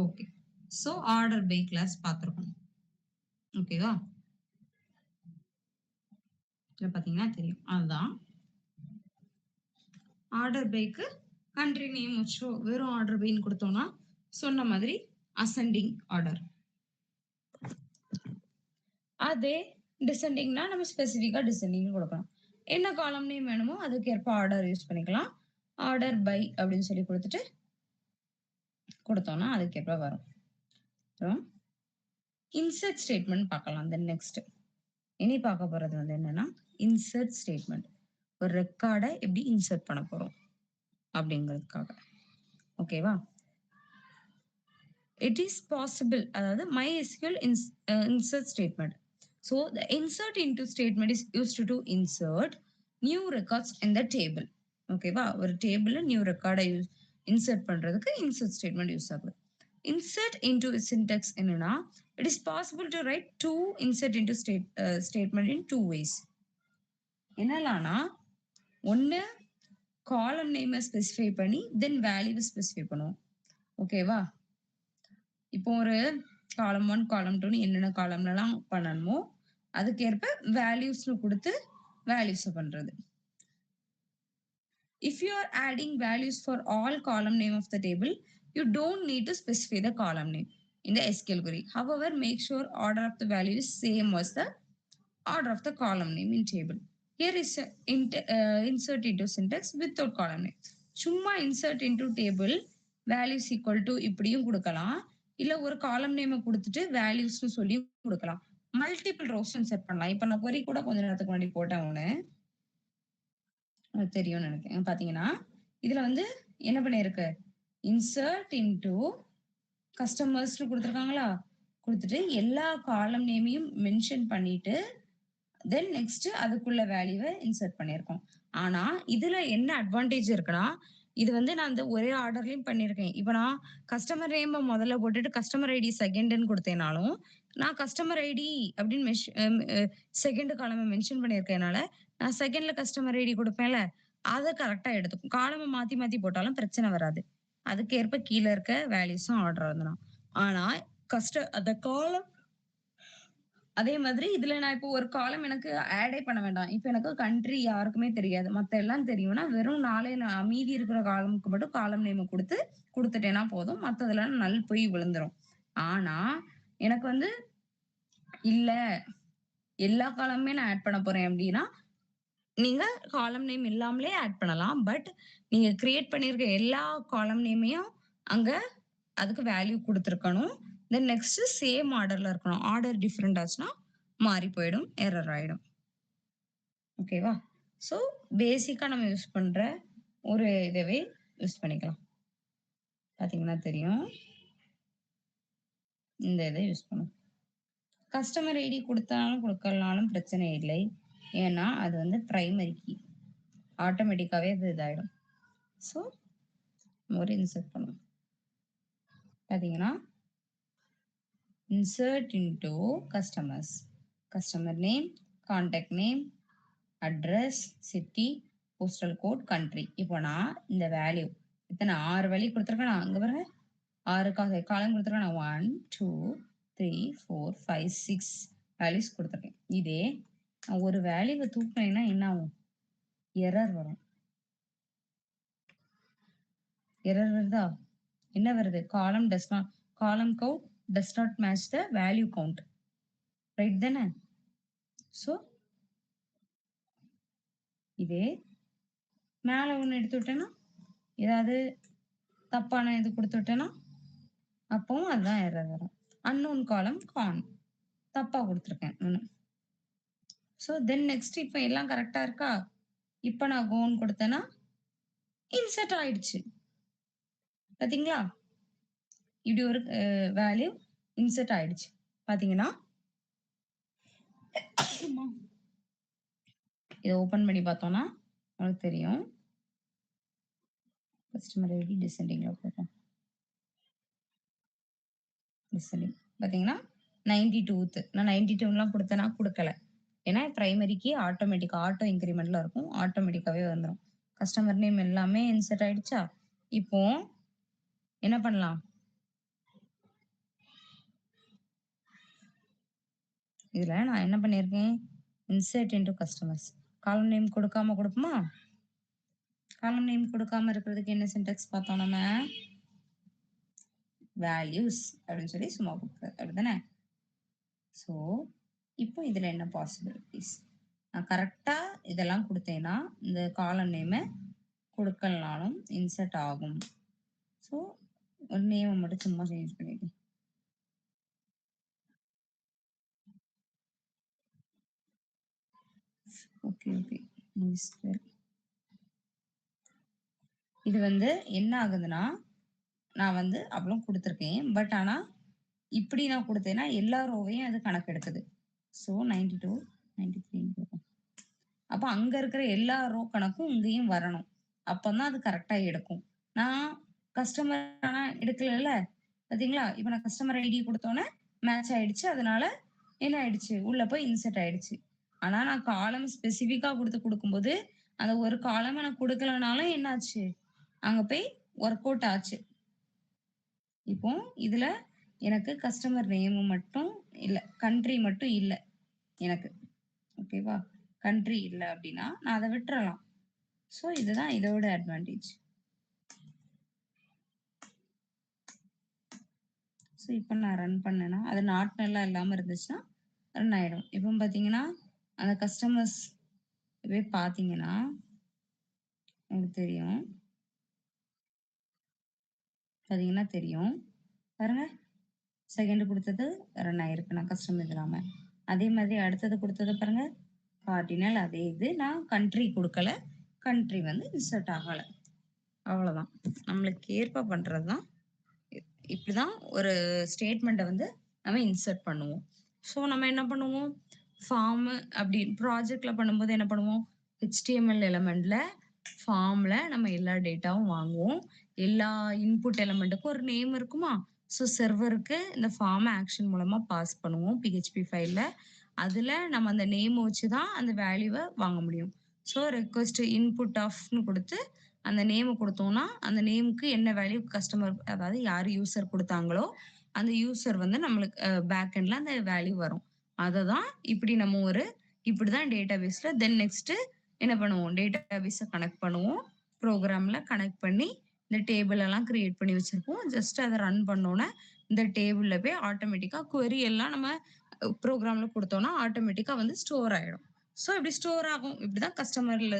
okay. So order by class பார்த்துருக்கோம். ஓகேவா? இதில் பார்த்தீங்கன்னா தெரியும். அதுதான் ஆர்டர் பைக்கு கண்ட்ரி நேம் வச்சு வெறும் ஆர்டர் பைன்னு கொடுத்தோம்னா சொன்ன மாதிரி அசெண்டிங் ஆர்டர். அதே டிசெண்டிங்னா நம்ம ஸ்பெசிஃபிக்கா டிசெண்டிங் கொடுக்கலாம். என்ன காலம் நேம் வேணுமோ அதுக்கேற்ப ஆர்டர் யூஸ் பண்ணிக்கலாம். ஆர்டர் பை அப்படின்னு சொல்லி கொடுத்தோம்னா அதுக்கேற்ப வரும். இன்சர்ட் ஸ்டேட்மெண்ட் பார்க்கலாம். தென் நெக்ஸ்ட் இனி பார்க்க போறது வந்து என்னன்னா இன்சர்ட் ஸ்டேட்மெண்ட். ஒரு ரெக்கார்டை எப்படி இன்சர்ட் பண்ண போறோம் அப்படிங்கிறதுக்காக. ஓகேவா? இட் இஸ் பாசிபிள், அதாவது MySQL insert statement. So the insert into statement is used to insert new records in the table. ஓகேவா? ஒரு டேபிள்ல நியூ ரெக்கார்டை இன்சர்ட் பண்றதுக்கு இன்சர்ட் ஸ்டேட்மெண்ட் யூஸ் ஆகுது. இன்சர்ட் இன்டு சின்டாக்ஸ் என்னன்னா, it is possible to write two insert into statement in two ways. என்னலாம்னா, ஒன்னு column நேமை ஸ்பெசிஃபை பண்ணி தென் வேல்யூ ஸ்பெசிஃபை பண்ணுவோம். ஓகேவா? இப்போ ஒரு காலம் 1 காலம் 2 என்னென்ன காலம்லாம் பண்ணணுமோ அதுக்கேற்ப வேல்யூஸ்ல கொடுத்து வேல்யூஸ் பண்றது. If you are adding values for all column name of the table, you don't need to specify the column name in the SQL query. However, make sure order of the value is same as the order of the column name in table. Here is insert into syntax without column name. சும்மா insert into table values equal to இப்படியும் கொடுக்கலாம். இல்ல ஒரு காலம் நேமை கொடுத்துட்டு வேல்யூஸ்னு சொல்லி கொடுக்கலாம். மல்டிபிள் ரோஸ் செட் பண்ணலாம். இப்ப நான் query கூட கொஞ்ச நேரத்துக்கு முன்னாடி போட்டேன் ஒண்ணு, தெரியும்னு நினைக்கிறேன். பாத்தீங்கன்னா இதுல வந்து என்ன பண்ணிருக்கு, இன்சர்ட் இன்டு கஸ்டமர்ஸ் கொடுத்துருக்காங்களா, கொடுத்துட்டு எல்லா காலம் நேமையும் மென்ஷன் பண்ணிட்டு தென் நெக்ஸ்ட் அதுக்குள்ள வேல்யூவை இன்சர்ட் பண்ணியிருக்கோம். ஆனா இதுல என்ன அட்வான்டேஜ் இருக்குன்னா, இது வந்து நான் இந்த ஒரே ஆர்டர்லயும் பண்ணியிருக்கேன். இப்போ நான் கஸ்டமர் நேம் முதல்ல போட்டுட்டு கஸ்டமர் ஐடி செகண்ட்னு கொடுத்தேனாலும் நான் கஸ்டமர் ஐடி அப்படின்னு செகண்ட் காலமை மென்ஷன் பண்ணியிருக்கேனால நான் செகண்ட்ல கஸ்டமர் ஐடி கொடுப்பேன்ல, அதை கரெக்டா எடுத்துக்கும். காலமை மாத்தி மாத்தி போட்டாலும் பிரச்சனை வராது. அதுக்கேற்ப கீழே இருக்க வேல்யூஸும் ஆர்டர் வந்துடும். ஆனா அந்த காலம் அதே மாதிரி இதுல நான் இப்போ ஒரு காலம் எனக்கு ஆடே பண்ண வேண்டாம். இப்ப எனக்கு கண்ட்ரி யாருக்குமே தெரியாது, மத்த எல்லாம் தெரியும்னா வெறும் மீதி இருக்கிற காலமுக்கு மட்டும் காலம் நேம் கொடுத்துட்டேன்னா போதும், மத்ததெல்லாம் நல் போய் விழுந்துரும். ஆனா எனக்கு வந்து இல்ல எல்லா காலமுமே நான் ஆட் பண்ண போறேன் அப்படின்னா நீங்க காலம் நேம் இல்லாமலே ஆட் பண்ணலாம். பட் நீங்க கிரியேட் பண்ணிருக்க எல்லா காலம் நேமையும் அங்க அதுக்கு வேல்யூ கொடுத்துருக்கணும். தென் நெக்ஸ்ட் சேம் ஆர்டர்ல இருக்கணும். ஆர்டர் டிஃப்ரெண்ட் ஆச்சுன்னா மாறி போயிடும், எரர் ஆயிடும். ஓகேவா? ஸோ பேசிக்கா நம்ம யூஸ் பண்ற ஒரு இதவே யூஸ் பண்ணிக்கலாம். பாத்தீங்கன்னா தெரியும், இந்த இதை யூஸ் பண்ணும். கஸ்டமர் ஐடி கொடுத்தாலும் கொடுக்கலனாலும் பிரச்சனை இல்லை, ஏன்னா அது வந்து பிரைமரி கீ, ஆட்டோமேட்டிக்காவே அது இதாயிடும். ஸோ ஒரு இன்சர்ட் பண்ணும். பாத்தீங்கன்னா insert into customers, customer name, contact name, address, city, postal code, country. இப்போ நான் இந்த வேல்யூ இத்தனை 6 வேல்யூ கொடுத்துருக்கேன். அங்க பாருங்க 6 காலம் கொடுத்துருக்கேன். 1 2 3 4 5 6 வேல்யூஸ் கொடுத்துருக்கேன். இதே ஒரு வேல்யூவை தூக்கினேன்னா என்ன ஆகும், எரர் வரும். எரர் வருதா? என்ன வருது, காலம் count does not match the value count, right தானே? ஸோ இதே மேல ஒண்ணு எடுத்து விட்டேன்னா, ஏதாவது தப்பான இது கொடுத்து விட்டேன்னா அப்பவும் அதுதான் எரர் வரும். அன்னோன் காலம் கான் தப்பா கொடுத்துருக்கேன் ஒண்ணு. ஸோ தென் நெக்ஸ்ட் இப்ப எல்லாம் கரெக்டா இருக்கா? இப்ப நான் கோன் கொடுத்தேன்னா இன்சர்ட் ஆயிடுச்சு. பாத்தீங்களா? இப்படி ஒரு வேல்யூ இன்சர்ட் ஆயிடுச்சு. பாத்தீங்கன்னா இதை ஓபன் பண்ணி பார்த்தோம்னா உங்களுக்கு தெரியும். கஸ்டமர் ஐடி டிசெண்டிங்ல போடுறோம். டிசெண்டிங் பார்த்தீங்கன்னா 92th நான் 92லாம் கொடுத்தேனா கொடுக்கல. ஏன்னா பிரைமரிக்கு ஆட்டோமேட்டிக் ஆட்டோ இன்கிரிமெண்ட்ல இருக்கும். ஆட்டோமேட்டிக்காவே வந்துரும். கஸ்டமர் நேம் எல்லாமே இன்சர்ட் ஆயிடுச்சா? இப்போ என்ன பண்ணலாம்? இதுல நான் என்ன பண்ணியிருக்கேன்? Insert into customers. காலம் நேம் கொடுக்காம கொடுப்போமா? காலம் நேம் கொடுக்காம இருக்கிறதுக்கு என்ன சின்டாக்ஸ் பார்த்தோம் நம்ம? வேல்யூஸ் அப்படின்னு சொல்லி சும்மா கொடுக்குறது அப்படிதானே? ஸோ இப்போ இதுல என்ன பாசிபிலிட்டிஸ்? நான் கரெக்டா இதெல்லாம் கொடுத்தேன்னா இந்த காலம் நேமை கொடுக்கலனாலும் இன்சர்ட் ஆகும். ஸோ ஒரு நேமை மட்டும் சும்மா சேஞ்ச் பண்ணிடுறேன். Okay okay. இது வந்து என்ன ஆகுதுன்னா நான் வந்து அவ்வளோ கொடுத்துருக்கேன். பட் ஆனா இப்படி நான் கொடுத்தேன்னா எல்லா ரோவையும் அது கணக்கு எடுக்குது. ஸோ 92 93 அப்போ அங்க இருக்கிற எல்லா ரோ கணக்கும் இங்கேயும் வரணும். அப்பதான் அது கரெக்டா எடுக்கும். நான் கஸ்டமர் ஆனா எடுக்கல பாத்தீங்களா? இப்போ நான் கஸ்டமர் ஐடி கொடுத்தோன்னே மேட்ச் ஆயிடுச்சு. அதனால என்ன ஆயிடுச்சு? உள்ள போய் இன்சர்ட் ஆயிடுச்சு. ஆனா நான் காலம் ஸ்பெசிஃபிக்கா கொடுக்கும்போது அந்த ஒரு காலம் எனக்கு கொடுக்கலனாலும் என்னாச்சு? அங்க போய் ஒர்க் அவுட் ஆச்சு. இப்போ இதுல எனக்கு கஸ்டமர் நேம் மட்டும் இல்ல, கண்ட்ரி மட்டும் இல்ல எனக்கு. ஓகேவா? கண்ட்ரி இல்ல அப்படின்னா நான் அதை விட்டுறலாம். ஸோ இதுதான் இதோட அட்வான்டேஜ். ஸோ இப்போ நான் ரன் பண்ணேன்னா அது நாட் நல்லா இல்லாமல் இருந்துச்சுன்னா ரன் ஆயிடும். இப்போ பார்த்தீங்கன்னா அந்த கஸ்டமர்ஸ் போய் பார்த்தீங்கன்னா உங்களுக்கு தெரியும். பார்த்தீங்கன்னா தெரியும். பாருங்க, செகண்ட் கொடுத்தது ரன் ஆயிருக்கு நான் கஸ்டமர் இல்லாம. அதே மாதிரி அடுத்தது கொடுத்தது பாருங்க, கார்டினல் அதே இது. நான் கண்ட்ரி கொடுக்கல, கண்ட்ரி வந்து இன்சர்ட் ஆகல. அவ்வளவுதான். நம்மளுக்கு ஏற்ப பண்றதுதான். இப்படிதான் ஒரு ஸ்டேட்மெண்ட்டை வந்து நம்ம இன்சர்ட் பண்ணுவோம். ஸோ நம்ம என்ன பண்ணுவோம்? ஃபார்ம் அப்படி ப்ராஜெக்ட்ல பண்ணும்போது என்ன பண்ணுவோம்? HTML எலமெண்ட்ல ஃபார்ம்ல நம்ம எல்லா டேட்டாவும் வாங்குவோம். எல்லா இன்புட் எலமெண்ட்டுக்கும் ஒரு நேம் இருக்குமா? ஸோ சர்வருக்கு இந்த ஃபார்ம் ஆக்ஷன் மூலமா பாஸ் பண்ணுவோம் PHP ஃபைல்ல. அதுல நம்ம அந்த நேம் வச்சு தான் அந்த வேல்யூவை வாங்க முடியும். ஸோ ரெக்வஸ்ட் இன்புட் ஆஃப்னு கொடுத்து அந்த நேம் கொடுத்தோம்னா அந்த நேமுக்கு என்ன வேல்யூ கஸ்டமர், அதாவது யார் யூசர் கொடுத்தாங்களோ அந்த யூசர் வந்து நம்மளுக்கு பேக் எண்ட்ல அந்த வேல்யூ வரும். அதை தான் இப்படி நம்ம ஒரு இப்படிதான் டேட்டா பேஸ்ல தென் நெக்ஸ்ட் என்ன பண்ணுவோம்? டேட்டா பேஸை கனெக்ட் பண்ணுவோம். ப்ரோக்ராம்ல கனெக்ட் பண்ணி இந்த டேபிள் எல்லாம் கிரியேட் பண்ணி வச்சிருப்போம். ஜஸ்ட் அதை ரன் பண்ணோன்னே இந்த டேபிள்ல போய் ஆட்டோமேட்டிக்கா query எல்லாம் நம்ம ப்ரோக்ராம்ல கொடுத்தோம்னா ஆட்டோமேட்டிக்கா வந்து ஸ்டோர் ஆயிடும். ஸோ இப்படி ஸ்டோர் ஆகும். இப்படிதான் கஸ்டமர்ல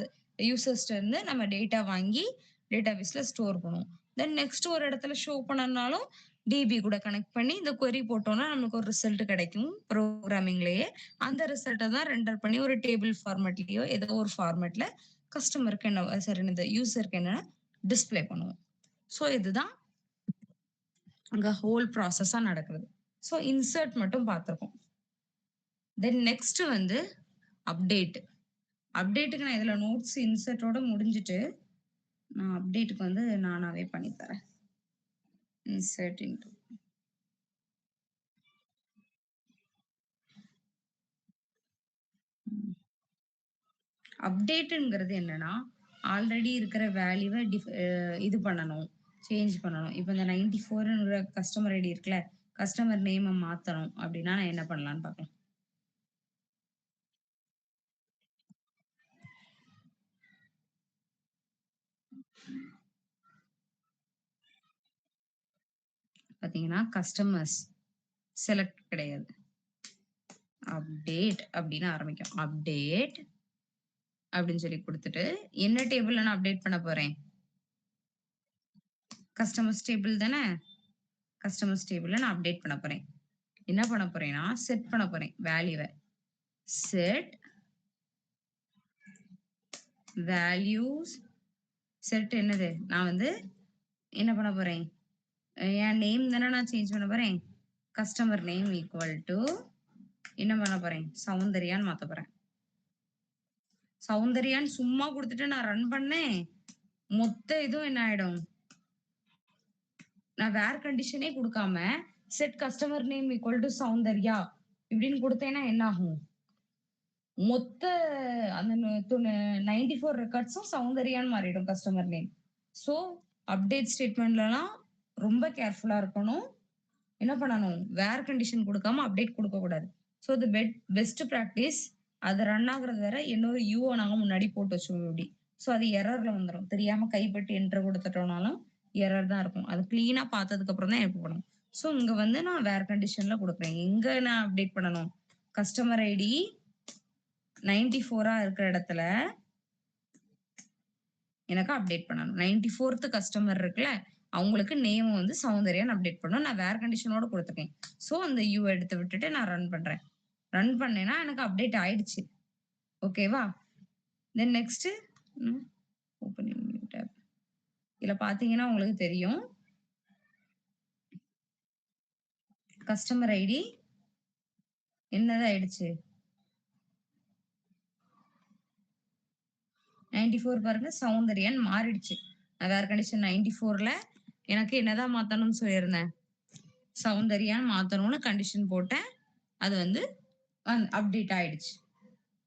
யூசர்ஸ்ட இருந்து நம்ம டேட்டா வாங்கி டேட்டா பேஸ்ல ஸ்டோர் பண்ணுவோம். தென் நெக்ஸ்ட் ஒரு இடத்துல ஷோ பண்ணனாலும் டிபி கூட கனெக்ட் பண்ணி இந்த query போட்டோம்னா நமக்கு ஒரு ரிசல்ட் கிடைக்கும் ப்ரோக்ராமிங்லயே. அந்த ரிசல்ட்டை தான் ரெண்டர் பண்ணி ஒரு டேபிள் ஃபார்மேட்லயோ ஏதோ ஒரு ஃபார்மேட்ல கஸ்டமருக்கு என்ன, சரி, இந்த யூசருக்கு என்ன டிஸ்ப்ளே பண்ணுவோம். ஸோ இதுதான் அங்க ஹோல் ப்ராசஸா நடக்குது. ஸோ இன்சர்ட் மட்டும் பார்த்திருக்கோம். தென் நெக்ஸ்ட் வந்து அப்டேட். அப்டேட்டுக்கு நான் இதுல நோட்ஸ் இன்சர்ட்டோட முடிஞ்சிட்டு நான் அப்டேட்டுக்கு வந்து நானாவே பண்ணி தரேன். இன்சர்ட் இன்டு அப்டேட்டுங்கிறது என்னன்னா ஆல்ரெடி இருக்கிற வேல்யூவை இது பண்ணணும், சேஞ்ச் பண்ணணும். இப்போ இந்த 94ங்கிற கஸ்டமர் ஐடி இருக்குல்ல, கஸ்டமர் நேமை மாத்தணும் அப்படின்னா நான் என்ன பண்ணலான்னு பார்க்கலாம். பாத்தீங்கன்னா கஸ்டமர்ஸ் செலக்ட் கிடையாது, அப்டேட் அப்படின்னு ஆரம்பிக்கும். அப்டேட் அப்படின்னு சொல்லி கொடுத்துட்டு என்ன டேபிள்ல நான் அப்டேட் பண்ண போறேன்? கஸ்டமர்ஸ் டேபிள் தானே. கஸ்டமர்ஸ் டேபிள்ல நான் அப்டேட் பண்ண போறேன். என்ன பண்ண போறேன்னா செட் பண்ண போறேன் வேல்யூவை. Set values. செட் என்னது? நான் வந்து என்ன பண்ண போறேன்? என் நேம் தானே நான் சேஞ்ச் பண்ண போறேன். கஸ்டமர் நேம் ஈக்குவல் டு என்ன பண்ண போறேன்? சௌந்தர்யான்னு மாத்த போறேன். சௌந்தர்யான்னு சும்மா கொடுத்துட்டு நான் ரன் பண்ணேன். மொத்த இதுவும் என்ன ஆயிடும்? நான் வேர் கண்டிஷனே குடுக்காம, set customer name equal to Soundarya இப்படின்னு குடுத்தேன்னா என்ன ஆகும்? மொத்த அந்த 94 ரெக்கார்ட்ஸும் சௌந்தர்யான்னு மாறிடும் கஸ்டமர் நேம். ஸோ, அப்டேட் ஸ்டேட்மெண்ட்லலாம் ரொம்ப கேர்ஃபுல்லா இருக்கணும். என்ன பண்ணணும்? வேர் கண்டிஷன் குடுக்காம அப்டேட் குடுக்கக்கூடாது. ஸோ, தி பெஸ்ட் பிராக்டிஸ் அது ரன் ஆகுறது வர இன்னொரு யூஓ நாங்க முன்னாடி போட்டு வச்சுருவோம் இப்படி. ஸோ, அது எரர்ல வந்துரும். தெரியாம கைப்பட்டு என்டர் குடுத்துட்டோம்னாலும் எரர் தான் இருக்கும். அது கிளீனா பார்த்ததுக்கு அப்புறம் தான் எனக்கு பண்ணணும். ஸோ, இங்க வந்து நான் வேர் கண்டிஷன்ல குடுக்குறேன். எங்க நான் அப்டேட் பண்ணணும்? கஸ்டமர் ஐடி 94ஆ இருக்கிற இடத்துல எனக்கு அப்டேட் பண்ணணும். 94த் கஸ்டமர் இருக்குல்ல, அவங்களுக்கு நேம் வந்து சௌந்தர்யான்னு அப்டேட் பண்ணணும். நான் வேர் கண்டிஷனோட குடுத்துருக்கேன். ஸோ, அந்த யூ எடுத்து விட்டுட்டு நான் ரன் பண்றேன். ரன் பண்ணேன்னா எனக்கு அப்டேட் ஆயிடுச்சு. ஓகேவா? Then next opening new tab. இதுல பார்த்தீங்கன்னா உங்களுக்கு தெரியும். கஸ்டமர் ஐடி என்னது ஆயிடுச்சு? 94 பாருங்க சௌந்தர்யான்னு மாறிடுச்சு. நான் வேர் கண்டிஷன் 94ல எனக்கு என்னதான் மாத்தணும்னு சொல்லியிருந்தேன்? சௌந்தர்யான்னு மாத்தணும்னு கண்டிஷன் போட்டேன். அது வந்து அப்டேட் ஆயிடுச்சு.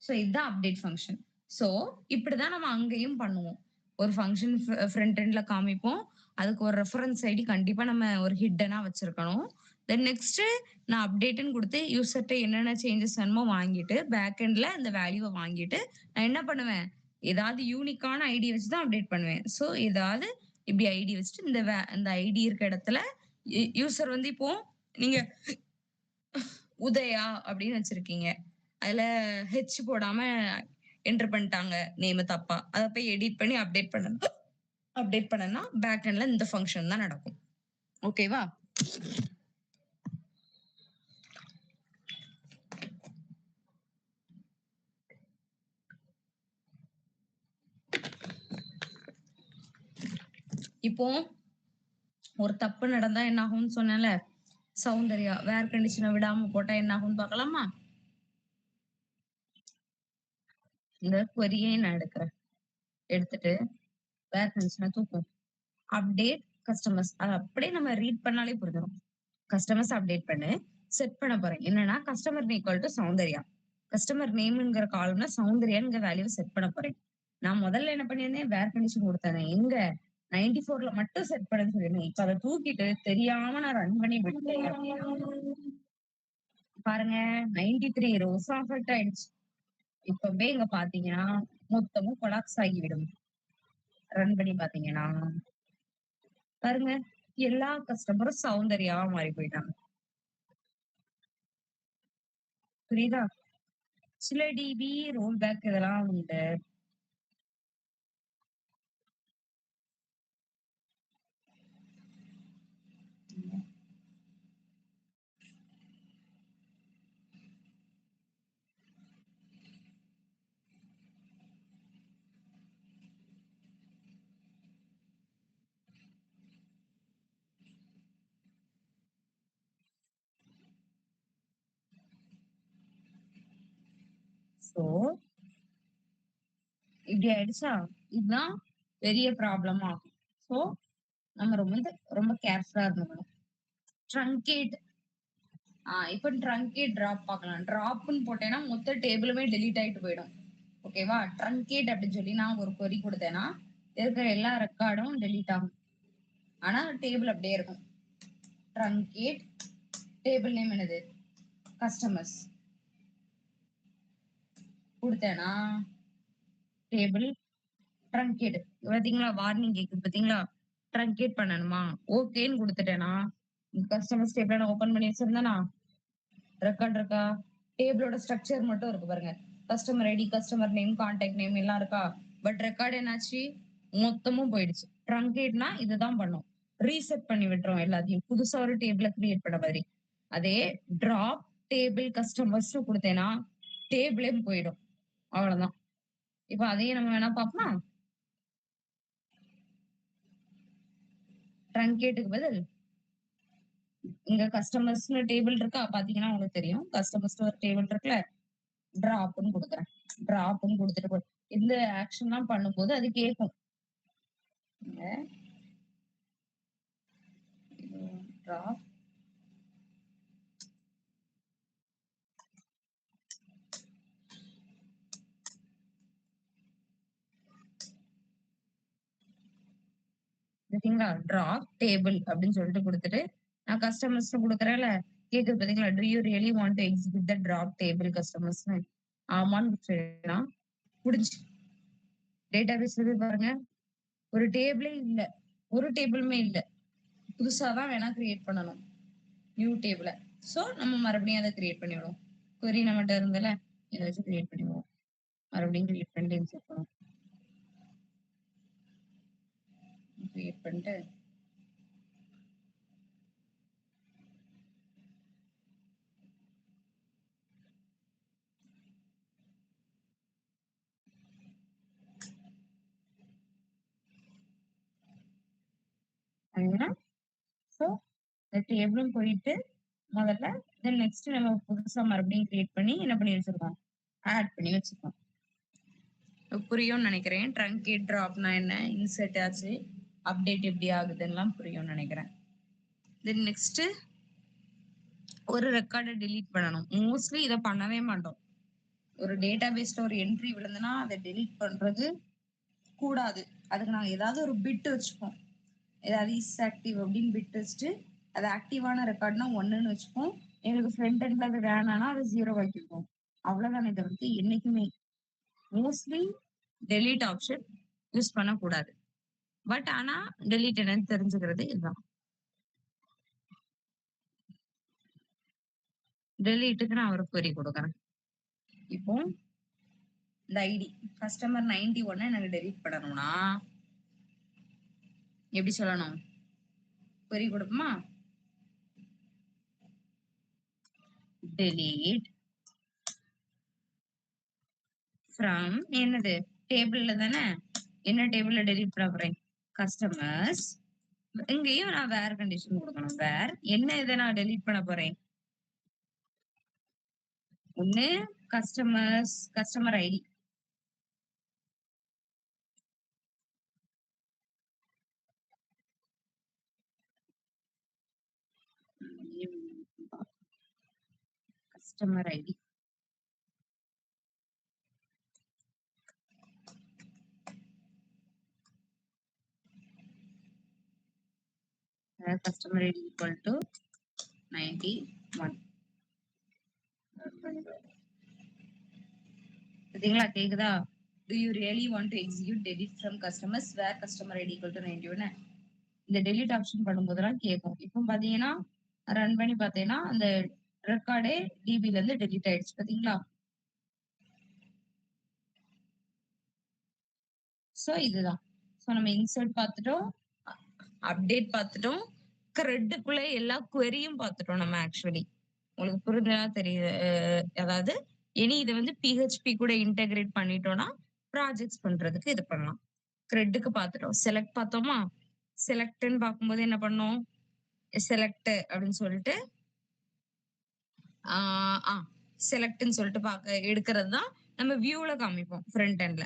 ஸோ இதுதான் அப்டேட் ஃபங்ஷன். ஸோ இப்படிதான் நம்ம அங்கேயும் பண்ணுவோம். ஒரு ஃபங்ஷன் ஃப்ரண்ட் எண்ட்ல காமிப்போம். அதுக்கு ஒரு ரெஃபரன்ஸ் ஐடி கண்டிப்பா நம்ம ஒரு ஹிட்டனா வச்சிருக்கணும். தென் நெக்ஸ்ட் நான் அப்டேட்ன்னு குடுத்து யூசர்ட்ட என்னென்ன சேஞ்சஸ் வேணுமோ வாங்கிட்டு, பேக் எண்ட்ல அந்த வேல்யூவ வாங்கிட்டு, நான் என்ன பண்ணுவேன்? ஏதாவது யூனிக்கான ஐடி வச்சு தான் அப்டேட் பண்ணுவேன். ஸோ ஏதாவது இப்படி ஐடி வச்சுட்டு இந்த ஐடி இருக்க இடத்துல யூசர் வந்து இப்போ நீங்க உதயா அப்படின்னு வச்சிருக்கீங்க. அதுல ஹெச் போடாம என்டர் பண்ணிட்டாங்க நேம தப்பா. அத போய் எடிட் பண்ணி அப்டேட் பண்ணணும். அப்டேட் பண்ணனா பேக் எண்ட்ல இந்த ஃபங்ஷன் தான் நடக்கும். ஓகேவா? இப்போ ஒரு தப்பு நடந்தா என்ன ஆகும்னு சொன்னேன்ல? சௌந்தர்யா வேர் கண்டிஷன விடாம போட்டா என்ன ஆகும்னு பார்க்கலாமா? இந்த கொரியை நான் எடுக்கிறேன். எடுத்துட்டு வேர் கண்டிஷன தூக்கும். Update customers. அத அப்படியே நம்ம ரீட் பண்ணாலே புரிஞ்சிரும். கஸ்டமர்ஸ் அப்டேட் பண்ணு. செட் பண்ண போறேன். என்னன்னா customer name equal to Soundarya. Customer நேம்ங்கிற காலம்ல சௌந்தர்யாங்கிற வேல்யூவ செட் பண்ண போறேன். நான் முதல்ல என்ன பண்ணியிருந்தேன்? வேர் கண்டிஷன் குடுத்தேன். எங்க 94ல மட்டும் செட் பண்ண சொல்லியிருந்தேன். இப்ப அத தூக்கிட்டு தெரியாம நான் ரன் பண்ணி விட்டேன் அப்படின்னா, பாருங்க 93 ரோஸ் அஃபெக்ட் ஆயிடுச்சு. இப்பவே இங்க பாத்தீங்கன்னா, மொத்தமும் கொலாப்ஸ் ஆகிவிடும். ரன் பண்ணி பாத்தீங்கன்னா, பாருங்க எல்லா கஸ்டமரும் சௌந்தர்யாவா மாறி போயிட்டாங்க. புரியுதா? சில டிபி ரோல் பேக் இதெல்லாம் உண்டு. சோ இப்படி ஆயிடுச்சா? இதுதான் பெரிய ப்ராப்ளம் ஆகும். சோ நம்ம ரொம்ப கேர்ஃபுல்லா இருந்துக்கணும். ட்ரங்கேட் இப்ப ட்ரங்கேட் டிராப் பார்க்கலாம். டிராப்ன்னு போட்டேன்னா மொத்த டேபிளுமே டெலீட் ஆயிட்டு போயிடும். ஓகேவா? ட்ரங்கேட் அப்படின்னு சொல்லி நான் ஒரு கொரி கொடுத்தேன்னா இருக்கிற எல்லா ரெக்கார்டும் டெலீட் ஆகும். ஆனா டேபிள் அப்படியே இருக்கும். ட்ரங்கேட் டேபிள் நேம் என்னது? கஸ்டமர்ஸ் கொடுத்தேன்னா டேபிள் ட்ரங்கேட். பாத்தீங்களா? வார்னிங் கேக்குது பாத்தீங்களா? ட்ரங்கேட் பண்ணணுமா? ஓகேன்னு குடுத்துட்டேன்னா, கஸ்டமர்ஸ் டேபிள நான் ஓப்பன் பண்ணி வச்சிருந்தேனா, ரெக்கார்ட் இருக்கா? டேபிளோட ஸ்ட்ரக்சர் மட்டும் இருக்கு பாருங்க. Customer ID, customer name, contact name எல்லாம் இருக்கா? பட் ரெக்கார்ட் என்னாச்சு? மொத்தமும் போயிடுச்சு. ட்ரங்கேட்னா இதுதான் பண்ணும். ரீசெட் பண்ணி விட்டுரும் எல்லாத்தையும். புதுசா ஒரு டேபிள கிரியேட் பண்ண மாதிரி. அதே டிராப் டேபிள் கஸ்டமர்ஸ்னு குடுத்தேன்னா, டேபிளே போயிடும். அவ்வளவுதான். இப்ப அதையும் நம்ம வேணா பார்ப்போமா? ட்ரங்கேட்டுக்கு பதில் இங்க கஸ்டமர்ஸ்னு டேபிள் இருக்கா? பாத்தீங்கன்னா உங்களுக்கு தெரியும். கஸ்டமர்ஸ்னு ஒரு டேபிள் இருக்குல்ல. டிராப்ன்னு குடுக்குறேன். டிராப்ன்னு குடுத்துட்டு இந்த ஆக்ஷன்லாம் பண்ணும்போது அது கேட்கும். drop பாத்தீங்களா, டிராப் டேபிள் அப்படின்னு சொல்லிட்டு கொடுத்துட்டு நான் கஸ்டமர்ஸ் கொடுக்குறேன்ல, கேக்குது பாத்தீங்களா, to you really want to execute the drop table customers? ஆமான்னு கொடுத்துட்டேன்னா முடிஞ்சு. டேட்டாபேஸ் போய் பாருங்க, ஒரு டேபிளே இல்ல, ஒரு டேபிளுமே இல்ல. புதுசா தான் வேணா கிரியேட் பண்ணணும் நியூ டேபிள. சோ நம்ம மறுபடியும் அதை கிரியேட் பண்ணிவிடுவோம். query நம்மகிட்ட இருந்தல, இதை வச்சு கிரியேட் பண்ணிடுவோம். மறுபடியும் கிரியேட் பண்ணிட்டு இன்சர்ட் பண்ணுவோம். கிரியேட் பண்ணிட்டு ஸோ இந்த டேபிளும் போயிட்டு முதல்ல, தென் நெக்ஸ்ட் நம்ம புதுசா மறுபடியும் கிரியேட் பண்ணி என்ன பண்ணி வச்சிருக்கோம், ஆட் பண்ணி வச்சிருக்கோம். புரியும்னு நினைக்கிறேன். ட்ரங்கேட் ட்ராப்னா என்ன, இன்சர்ட் ஆச்சு, அப்டேட் எப்படி ஆகுதுன்னெல்லாம் புரியும்னு நினைக்கிறேன். தென் நெக்ஸ்ட் ஒரு ரெக்கார்டை டெலீட் பண்ணணும். மோஸ்ட்லி இதை பண்ணவே மாட்டோம். ஒரு டேட்டா பேஸ்ல ஒரு என்ட்ரி விழுந்துன்னா அதை டெலீட் பண்றது கூடாது. அதுக்கு நாங்க ஏதாவது ஒரு பிட் வச்சுப்போம். ஏதாவது இஸ் ஆக்டிவ் அப்படின்னு பிட் வச்சுட்டு, அது ஆக்டிவான ரெக்கார்ட்னா 1ன்னு வச்சுப்போம். எங்களுக்கு ஃப்ரண்ட் எண்ட்ல அது வேணாம்னா அது 0 வைக்கிப்போம். அவ்வளவுதானே தவிர்த்து என்னைக்குமே மோஸ்ட்லி டெலீட் ஆப்ஷன் யூஸ் பண்ணக்கூடாது. பட் ஆனா டெலீட் என்னன்னு தெரிஞ்சுக்கிறது இதுதான். டெலீட்டுக்கு நான் ஒரு query கொடுக்குறேன். இப்போ இந்த ஐடி கஸ்டமர் 91 எனக்கு டெலீட் பண்ணணும்னா எப்படி சொல்லணும், query கொடுப்போமா, delete from என்னது டேபிள்ல தானே, என்ன டேபிள்ல டெலீட் பண்ண போறேன், கஸ்டமர்ஸ். இங்கேயும் நான் வேர் கண்டிஷன் கொடுக்கணும். வேர் என்ன இதை நான் டெலீட் பண்ண போறேன், ஒண்ணு customer ID, customer ID, customer ID equal to 91. பாத்தீங்களா, கேக்குதா, do you really want to execute delete from customers where customer id equal to 91? இந்த delete ஆப்ஷன் பண்ணும்போதெல்லாம் கேட்கும். இப்போ பாத்தீங்கன்னா ரன் பண்ணி பார்த்தீங்கன்னா அந்த ரெக்கார்டே டிபில இருந்து டெலீட் ஆயிடுச்சு. பாத்தீங்களா, சோ இதுதான். சோ நம்ம இன்சர்ட் பார்த்துட்டோம், அப்டேட் பார்த்துட்டோம், க்ரெட்டுக்குள்ள எல்லா queryயும் பார்த்துட்டோம் நம்ம. ஆக்சுவலி உங்களுக்கு புரிஞ்சதா தெரியுது. அதாவது இனி இதை வந்து பிஹெச்பி கூட இன்டெகிரேட் பண்ணிட்டோம்னா ப்ராஜெக்ட்ஸ் பண்றதுக்கு இது பண்ணலாம். த்ரெட்டுக்கு பார்த்துட்டோம். செலக்ட் பார்த்தோமா, செலக்ட்ன்னு பார்க்கும்போது என்ன பண்ணோம், செலக்ட் அப்படின்னு சொல்லிட்டு செலக்ட்ன்னு சொல்லிட்டு எடுக்கிறது தான் நம்ம வியூல காமிப்போம் ஃப்ரண்ட் எண்ட்ல.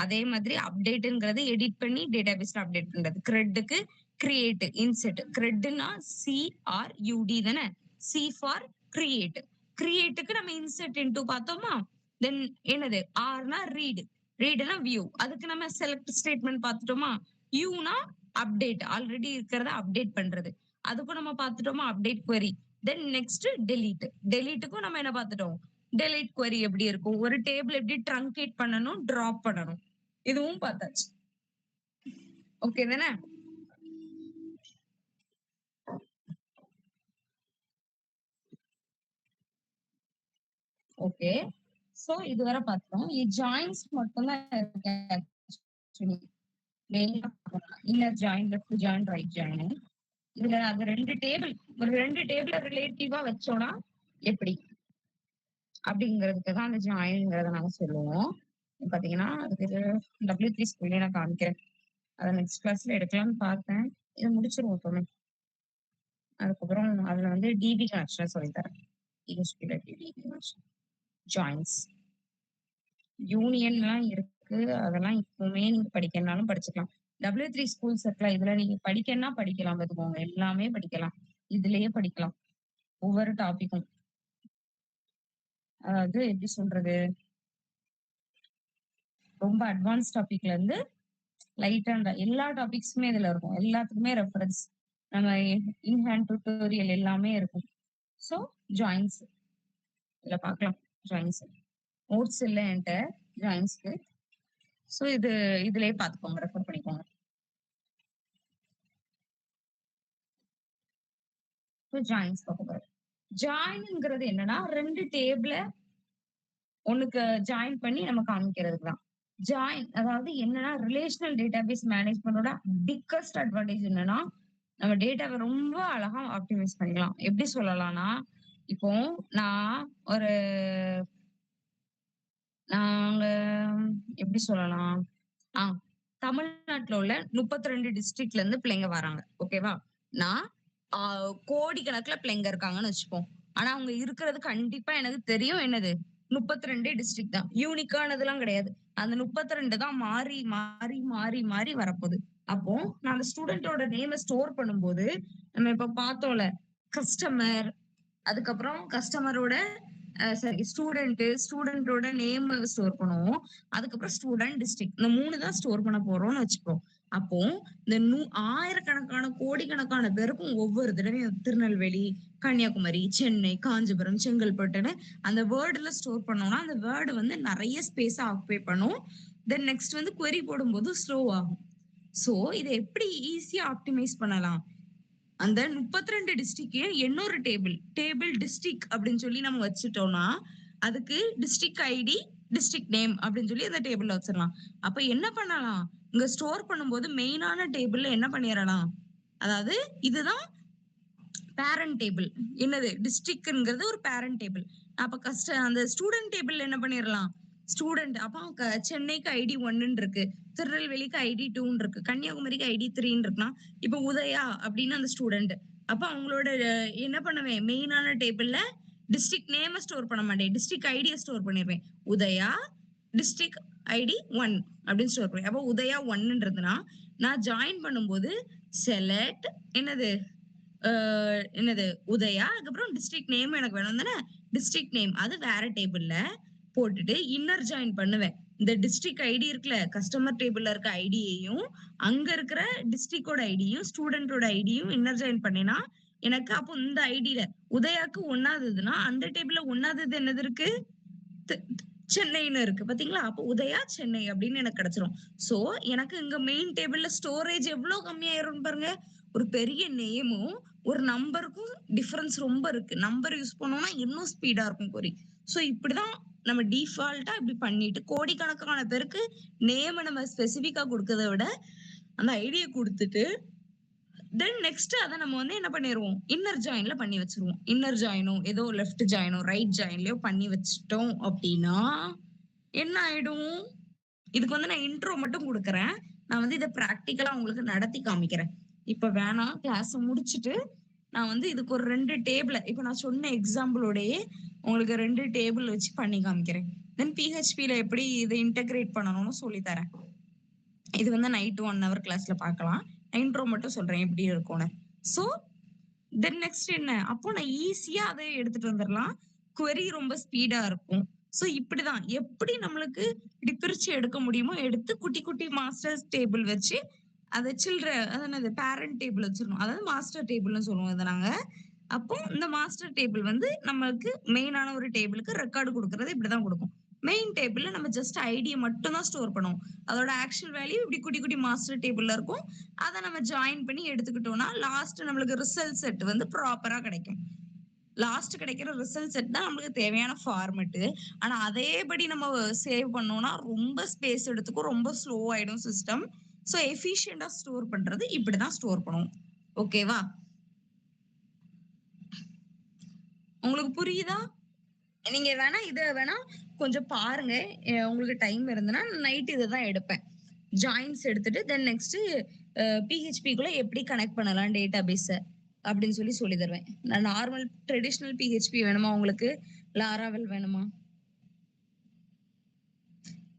அதே மாதிரி அப்டேட்ங்கிறது எடிட் பண்ணி டேட்டாபேஸ்ல அப்டேட் பண்றது. க்ரெட்டுக்கு கிரியேட், இன்செர்ட். க்ரெட்னா CRUD தானே, சி ஃபார் கிரியேட். கிரியேட்டுக்கு நம்ம இன்செர்ட் இன்டு பார்த்தோமா, தென் என்னது ஆர்னா ரீட், ரீட்னா வியூ, அதுக்கு நம்ம செலக்ட் ஸ்டேட்மெண்ட் பார்த்துட்டோமா. யூனா அப்டேட், ஆல்ரெடி இருக்கிறத அப்டேட் பண்றது, அதுக்கும் நம்ம பார்த்துட்டோமா update query. Then next delete, டெலீட்டுக்கும் நம்ம என்ன பார்த்துட்டோம், டெலீட் query எப்படி இருக்கும், ஒரு டேபிள் எப்படி ட்ரங்கேட் பண்ணணும், டிராப் பண்ணணும், இதுவும் பார்த்தாச்சு. ஓகே தானே, ஓகே. சோ இதுவரை பார்த்தோம். ஜாயின்ஸ் மட்டும் தான் இருக்கு actually. Inner join, left join, right join. இதுல அது ஒரு ரெண்டு டேபிள் ரிலேட்டிவா வச்சோம்னா எப்படி அப்படிங்கிறதுக்கு தான் அந்த ஜாயின்ங்கிறத நாங்க சொல்லுவோம். பாத்தீங்கன்னா அதுக்கு W3 ஸ்கூல்ல நான் காமிக்கிறேன். அதை நெக்ஸ்ட் கிளாஸ்ல எடுக்கலாம்னு பார்த்தேன். இதை முடிச்சிருவோம் தோணும். அதுக்கப்புறம் அதுல வந்து டிபி கனெக்ஷன் சொல்லித்தரேன். டிபி கனெக்ஷன், ஜாயின்ஸ், யூனியன்லாம் இருக்கு. அதெல்லாம் இப்பவுமே நீங்க படிக்கிறனாலும் படிச்சுக்கலாம். W3 ஸ்கூல்ஸ் இருக்குல்ல, இதுல நீங்க படிக்கணும்னா படிக்கலாம் பாத்துக்கோங்க. எல்லாமே படிக்கலாம். இதுலயே படிக்கலாம். ஒவ்வொரு டாபிக்கும். அதாவது எப்படி சொல்றது? ரொம்ப அட்வான்ஸ் டாபிக்ல இருந்து லைட்டா எல்லா டாபிக்ஸுமே இதுல இருக்கும். எல்லாத்துக்குமே ரெஃபரன்ஸ். நம்ம இன் ஹேண்ட் டியூட்டோரியல் எல்லாமே இருக்கும். ஸோ ஜாயின்ஸ் இதுல பார்க்கலாம். ஜாயின்ஸ். நோட்ஸ் இல்ல என்ட்ட ஜாயின்ஸ்க்கு. ஸோ இதுலயே பார்த்துக்கோங்க. ரெஃபர் பண்ணிக்கோங்க. ஸோ ஜாயின்ஸ் பார்க்க போறோம். ஜாயின்ங்கிறது என்னன்னா 2 டேபிள ஒண்ணுக்கு ஜாயின் பண்ணி நம்ம காமிக்கிறதுக்கு தான். ஜாயின் அதாவது என்னன்னா ரிலேஷனல் டேட்டாபேஸ் மேனேஜ்மெண்டோட பிக்கஸ்ட் அட்வான்டேஜ் என்னன்னா, நம்ம டேட்டாவ ரொம்ப அழகா ஆப்டிமைஸ் பண்ணிக்கலாம். எப்படி சொல்லலாம்னா, இப்போ நான் ஒரு நாங்க எப்படி சொல்லலாம்? ஆ தமிழ்நாட்டுல உள்ள 32 டிஸ்ட்ரிக்ட்ல இருந்து பிள்ளைங்க வராங்க. ஓகேவா? நான் ஆ கோடிக்கணக்குல பிள்ளைங்க இருக்காங்கன்னு வச்சுப்போம். ஆனா அவங்க இருக்கிறது கண்டிப்பா எனக்கு தெரியும் என்னது 32 டிஸ்ட்ரிக்ட் தான். யூனிக்கானதெல்லாம் கிடையாது. அந்த 32 தான் மாறி, மாறி, மாறி, மாறி வரப்போது. அப்போ நான் அந்த ஸ்டூடெண்டோட நேம ஸ்டோர் பண்ணும்போது, நம்ம இப்ப பார்த்தோம்ல கஸ்டமர், அதுக்கப்புறம் கஸ்டமரோட சாரி ஸ்டூடெண்டோட நேம் ஸ்டோர் பண்ணுவோம். அதுக்கப்புறம் ஸ்டூடெண்ட் டிஸ்ட்ரிக்ட் இந்த 3 தான் ஸ்டோர் பண்ண போறோம்னு வச்சுப்போம். அப்போ இந்த ஆயிரக்கணக்கான கோடிக்கணக்கான பேருக்கும் ஒவ்வொரு தடவையும் திருநெல்வேலி, கன்னியாகுமரி, சென்னை, காஞ்சிபுரம், செங்கல்பட்டுன்னு அந்த வேர்டுல ஸ்டோர் பண்ணோம்னா அந்த வேர்டு வந்து நிறைய ஸ்பேஸ் ஆக்குபை பண்ணும். தென் நெக்ஸ்ட் வந்து query போடும்போது ஸ்லோ ஆகும். சோ இதை எப்படி ஈஸியா ஆப்டிமைஸ் பண்ணலாம்? அந்த 32 டிஸ்ட்ரிக்டையும் இன்னொரு டேபிள் டிஸ்ட்ரிக்ட் அப்படின்னு சொல்லி நம்ம வச்சுட்டோம்னா அதுக்கு டிஸ்ட்ரிக்ட் ஐடி டிஸ்ட்ரிக்ட் நேம் அப்படின்னு சொல்லி அந்த டேபிள்ல வச்சிடலாம். அப்ப என்ன பண்ணலாம்? இங்க ஸ்டோர் பண்ணும்போது மெயினான டேபிள்ல என்ன பண்ணிடலாம்? அதாவது இதுதான் பேரண்ட் டேபிள். என்னது டிஸ்ட்ரிக்ட்ங்கிறது ஒரு பேரண்ட் டேபிள். அப்ப அந்த ஸ்டூடெண்ட் டேபிள் என்ன பண்ணிடலாம்? ஸ்டூடெண்ட் அப்ப சென்னைக்கு ஐடி 1 இருக்கு, திருநெல்வேலிக்கு ஐடி 2 இருக்கு, கன்னியாகுமரிக்கு ஐடி 3 இருக்குன்னா இப்ப உதயா அப்படின்னு அந்த ஸ்டூடெண்ட். அப்ப அவங்களோட என்ன பண்ணுவேன்? மெயினான டேபிள்ல டிஸ்ட்ரிக்ட் நேம ஸ்டோர் பண்ண மாட்டேன், டிஸ்ட்ரிக்ட் ஐடியை ஸ்டோர் பண்ணிடுவேன். உதயா டிஸ்ட்ரிக்ட் ஐடி 1 அப்படின்னு ஸ்டோர் பண்ணுவேன். அப்ப உதயா 1ன்றதுன்னா நான் ஜாயின் பண்ணும்போது செலக்ட் என்னது உதயா, அதுக்கப்புறம் டிஸ்ட்ரிக்ட் நேம் எனக்கு வேணும் தானே, டிஸ்ட்ரிக்ட் நேம் அது வேற டேபிள்ல போட்டுட்டு இன்னர் ஜாயின் பண்ணுவேன். இந்த டிஸ்ட்ரிக்ட் ஐடி இருக்குல்ல, கஸ்டமர் டேபிள்ல இருக்க ஐடியையும் அங்க இருக்கிற டிஸ்ட்ரிக்டோட ஐடியும் ஸ்டூடெண்டோட ஐடியும் இன்னர் ஜாயின் பண்ணேன்னா எனக்கு அப்போ இந்த ஐடியில உதயாக்கு 1ஆவதுன்னா அந்த டேபிள்ல 1ஆவது என்னது இருக்கு? சென்னைன்னு இருக்கு பாத்தீங்களா? அப்போ உதயா சென்னை அப்படின்னு எனக்கு கிடைச்சிரும். சோ எனக்கு இங்க மெயின் டேபிள்ல ஸ்டோரேஜ் எவ்வளவு கம்மியாயிரும் பாருங்க. ஒரு பெரிய நேமும் ஒரு நம்பருக்கும் டிஃபரன்ஸ் ரொம்ப இருக்கு. நம்பர் யூஸ் பண்ணோம்னா இன்னும் ஸ்பீடா இருக்கும் கொரி. சோ இப்படிதான் நம்ம டிஃபால்ட்டா இப்படி பண்ணிட்டு கோடிக்கணக்கான பேருக்கு நேம நம்ம ஸ்பெசிபிக்கா கொடுக்கறத விட அந்த ஐடியா கொடுத்துட்டு தென் நெக்ஸ்ட் அதை நம்ம வந்து என்ன பண்ணிடுவோம்? இன்னர் ஜாயின்ல பண்ணி வச்சிருவோம். இன்னர் ஜாயினோ ஏதோ லெஃப்ட் ஜாயினோ ரைட் ஜாயின்லயோ பண்ணி வச்சுட்டோம் அப்படின்னா என்ன ஆயிடும்? இதுக்கு வந்து நான் இன்ட்ரோ மட்டும் கொடுக்குறேன். நான் வந்து இதை பிராக்டிக்கலா உங்களுக்கு நடத்தி காமிக்கிறேன். இப்ப வேணாம் கிளாஸ் முடிச்சுட்டு நான் வந்து இதுக்கு ஒரு 2 டேபிள் இப்ப நான் சொன்ன எக்ஸாம்பிளோடயே உங்களுக்கு 2 டேபிள் வச்சு பண்ணி காமிக்கிறேன். தென் பிஹெச்பில எப்படி இதை இன்டகிரேட் பண்ணணும்னு சொல்லி தரேன். இது வந்து நைட் 1 hour கிளாஸ்ல பார்க்கலாம். இன்ட்ரோ மட்டும் சொல்றேன் எப்படி இருக்கும்னு. சோ தென் நெக்ஸ்ட் என்ன? அப்போ நான் ஈஸியா அதை எடுத்துட்டு வந்துடலாம். query ரொம்ப ஸ்பீடா இருக்கும். சோ இப்படிதான் எப்படி நம்மளுக்கு இப்படி பிரிச்சு எடுக்க முடியுமோ எடுத்து குட்டி குட்டி மாஸ்டர்ஸ் டேபிள் வச்சு அதை அதாவது பேரண்ட் டேபிள் வச்சிருக்கணும். அதாவது மாஸ்டர் டேபிள்னு சொல்லுவோம் இதை நாங்க. அப்போ இந்த மாஸ்டர் டேபிள் வந்து நம்மளுக்கு மெயினான ஒரு டேபிளுக்கு ரெக்கார்டு கொடுக்கறது இப்படிதான் கொடுக்கும். மெயின் டேபிள்ல நம்ம ஜஸ்ட் ஐடியை மட்டும் தான் ஸ்டோர் பண்ணுவோம். அதோட ஆக்சுவல் வேல்யூ இப்படி குட்டி குட்டி மாஸ்டர் டேபிள்ல இருக்கும். அதை நம்ம ஜாயின் பண்ணி எடுத்துக்கிட்டோம்னா லாஸ்ட் நம்மளுக்கு ரிசல்ட் செட் வந்து ப்ராப்பரா கிடைக்கும். லாஸ்ட் கிடைக்கிற ரிசல்ட் செட் தான் நம்மளுக்கு தேவையான ஃபார்மெட். ஆனா அதேபடி நம்ம சேவ் பண்ணோம்னா ரொம்ப ஸ்பேஸ் எடுத்துக்கும், ரொம்ப ஸ்லோ ஆயிடும் சிஸ்டம். சோ எஃபிஷியண்டா ஸ்டோர் பண்றது இப்படிதான் ஸ்டோர் பண்ணுவோம். ஓகேவா? உங்களுக்கு புரியுதா? நீங்க வேணா வேணா கொஞ்சம் பாருங்க. உங்களுக்கு டைம் இருந்ததுன்னா நைட் இதுதான் எடுப்பேன். ஜாயின்ஸ் எடுத்துட்டு தென் நெக்ஸ்ட் பிஹெச்பிக்குள்ள எப்படி கனெக்ட் பண்ணலாம் டேட்டாபேஸ அப்படின்னு சொல்லி தருவேன். நான் நார்மல் ட்ரெடிஷனல் பிஹெச்பி வேணுமா உங்களுக்கு? லாராவெல் வேணுமா?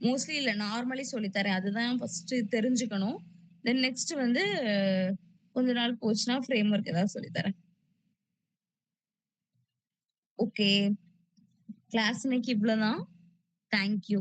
மோஸ்ட்லி இல்ல நார்மலி சொல்லித்தரேன். அதுதான் ஃபர்ஸ்ட் தெரிஞ்சுக்கணும். தென் நெக்ஸ்ட் வந்து கொஞ்ச நாள் போச்சுன்னா ஃப்ரேம் ஒர்க் ஏதாவது சொல்லி தரேன். ஓகே. கிளாஸ் இன்னைக்கு இவ்வளோதான். Thank you.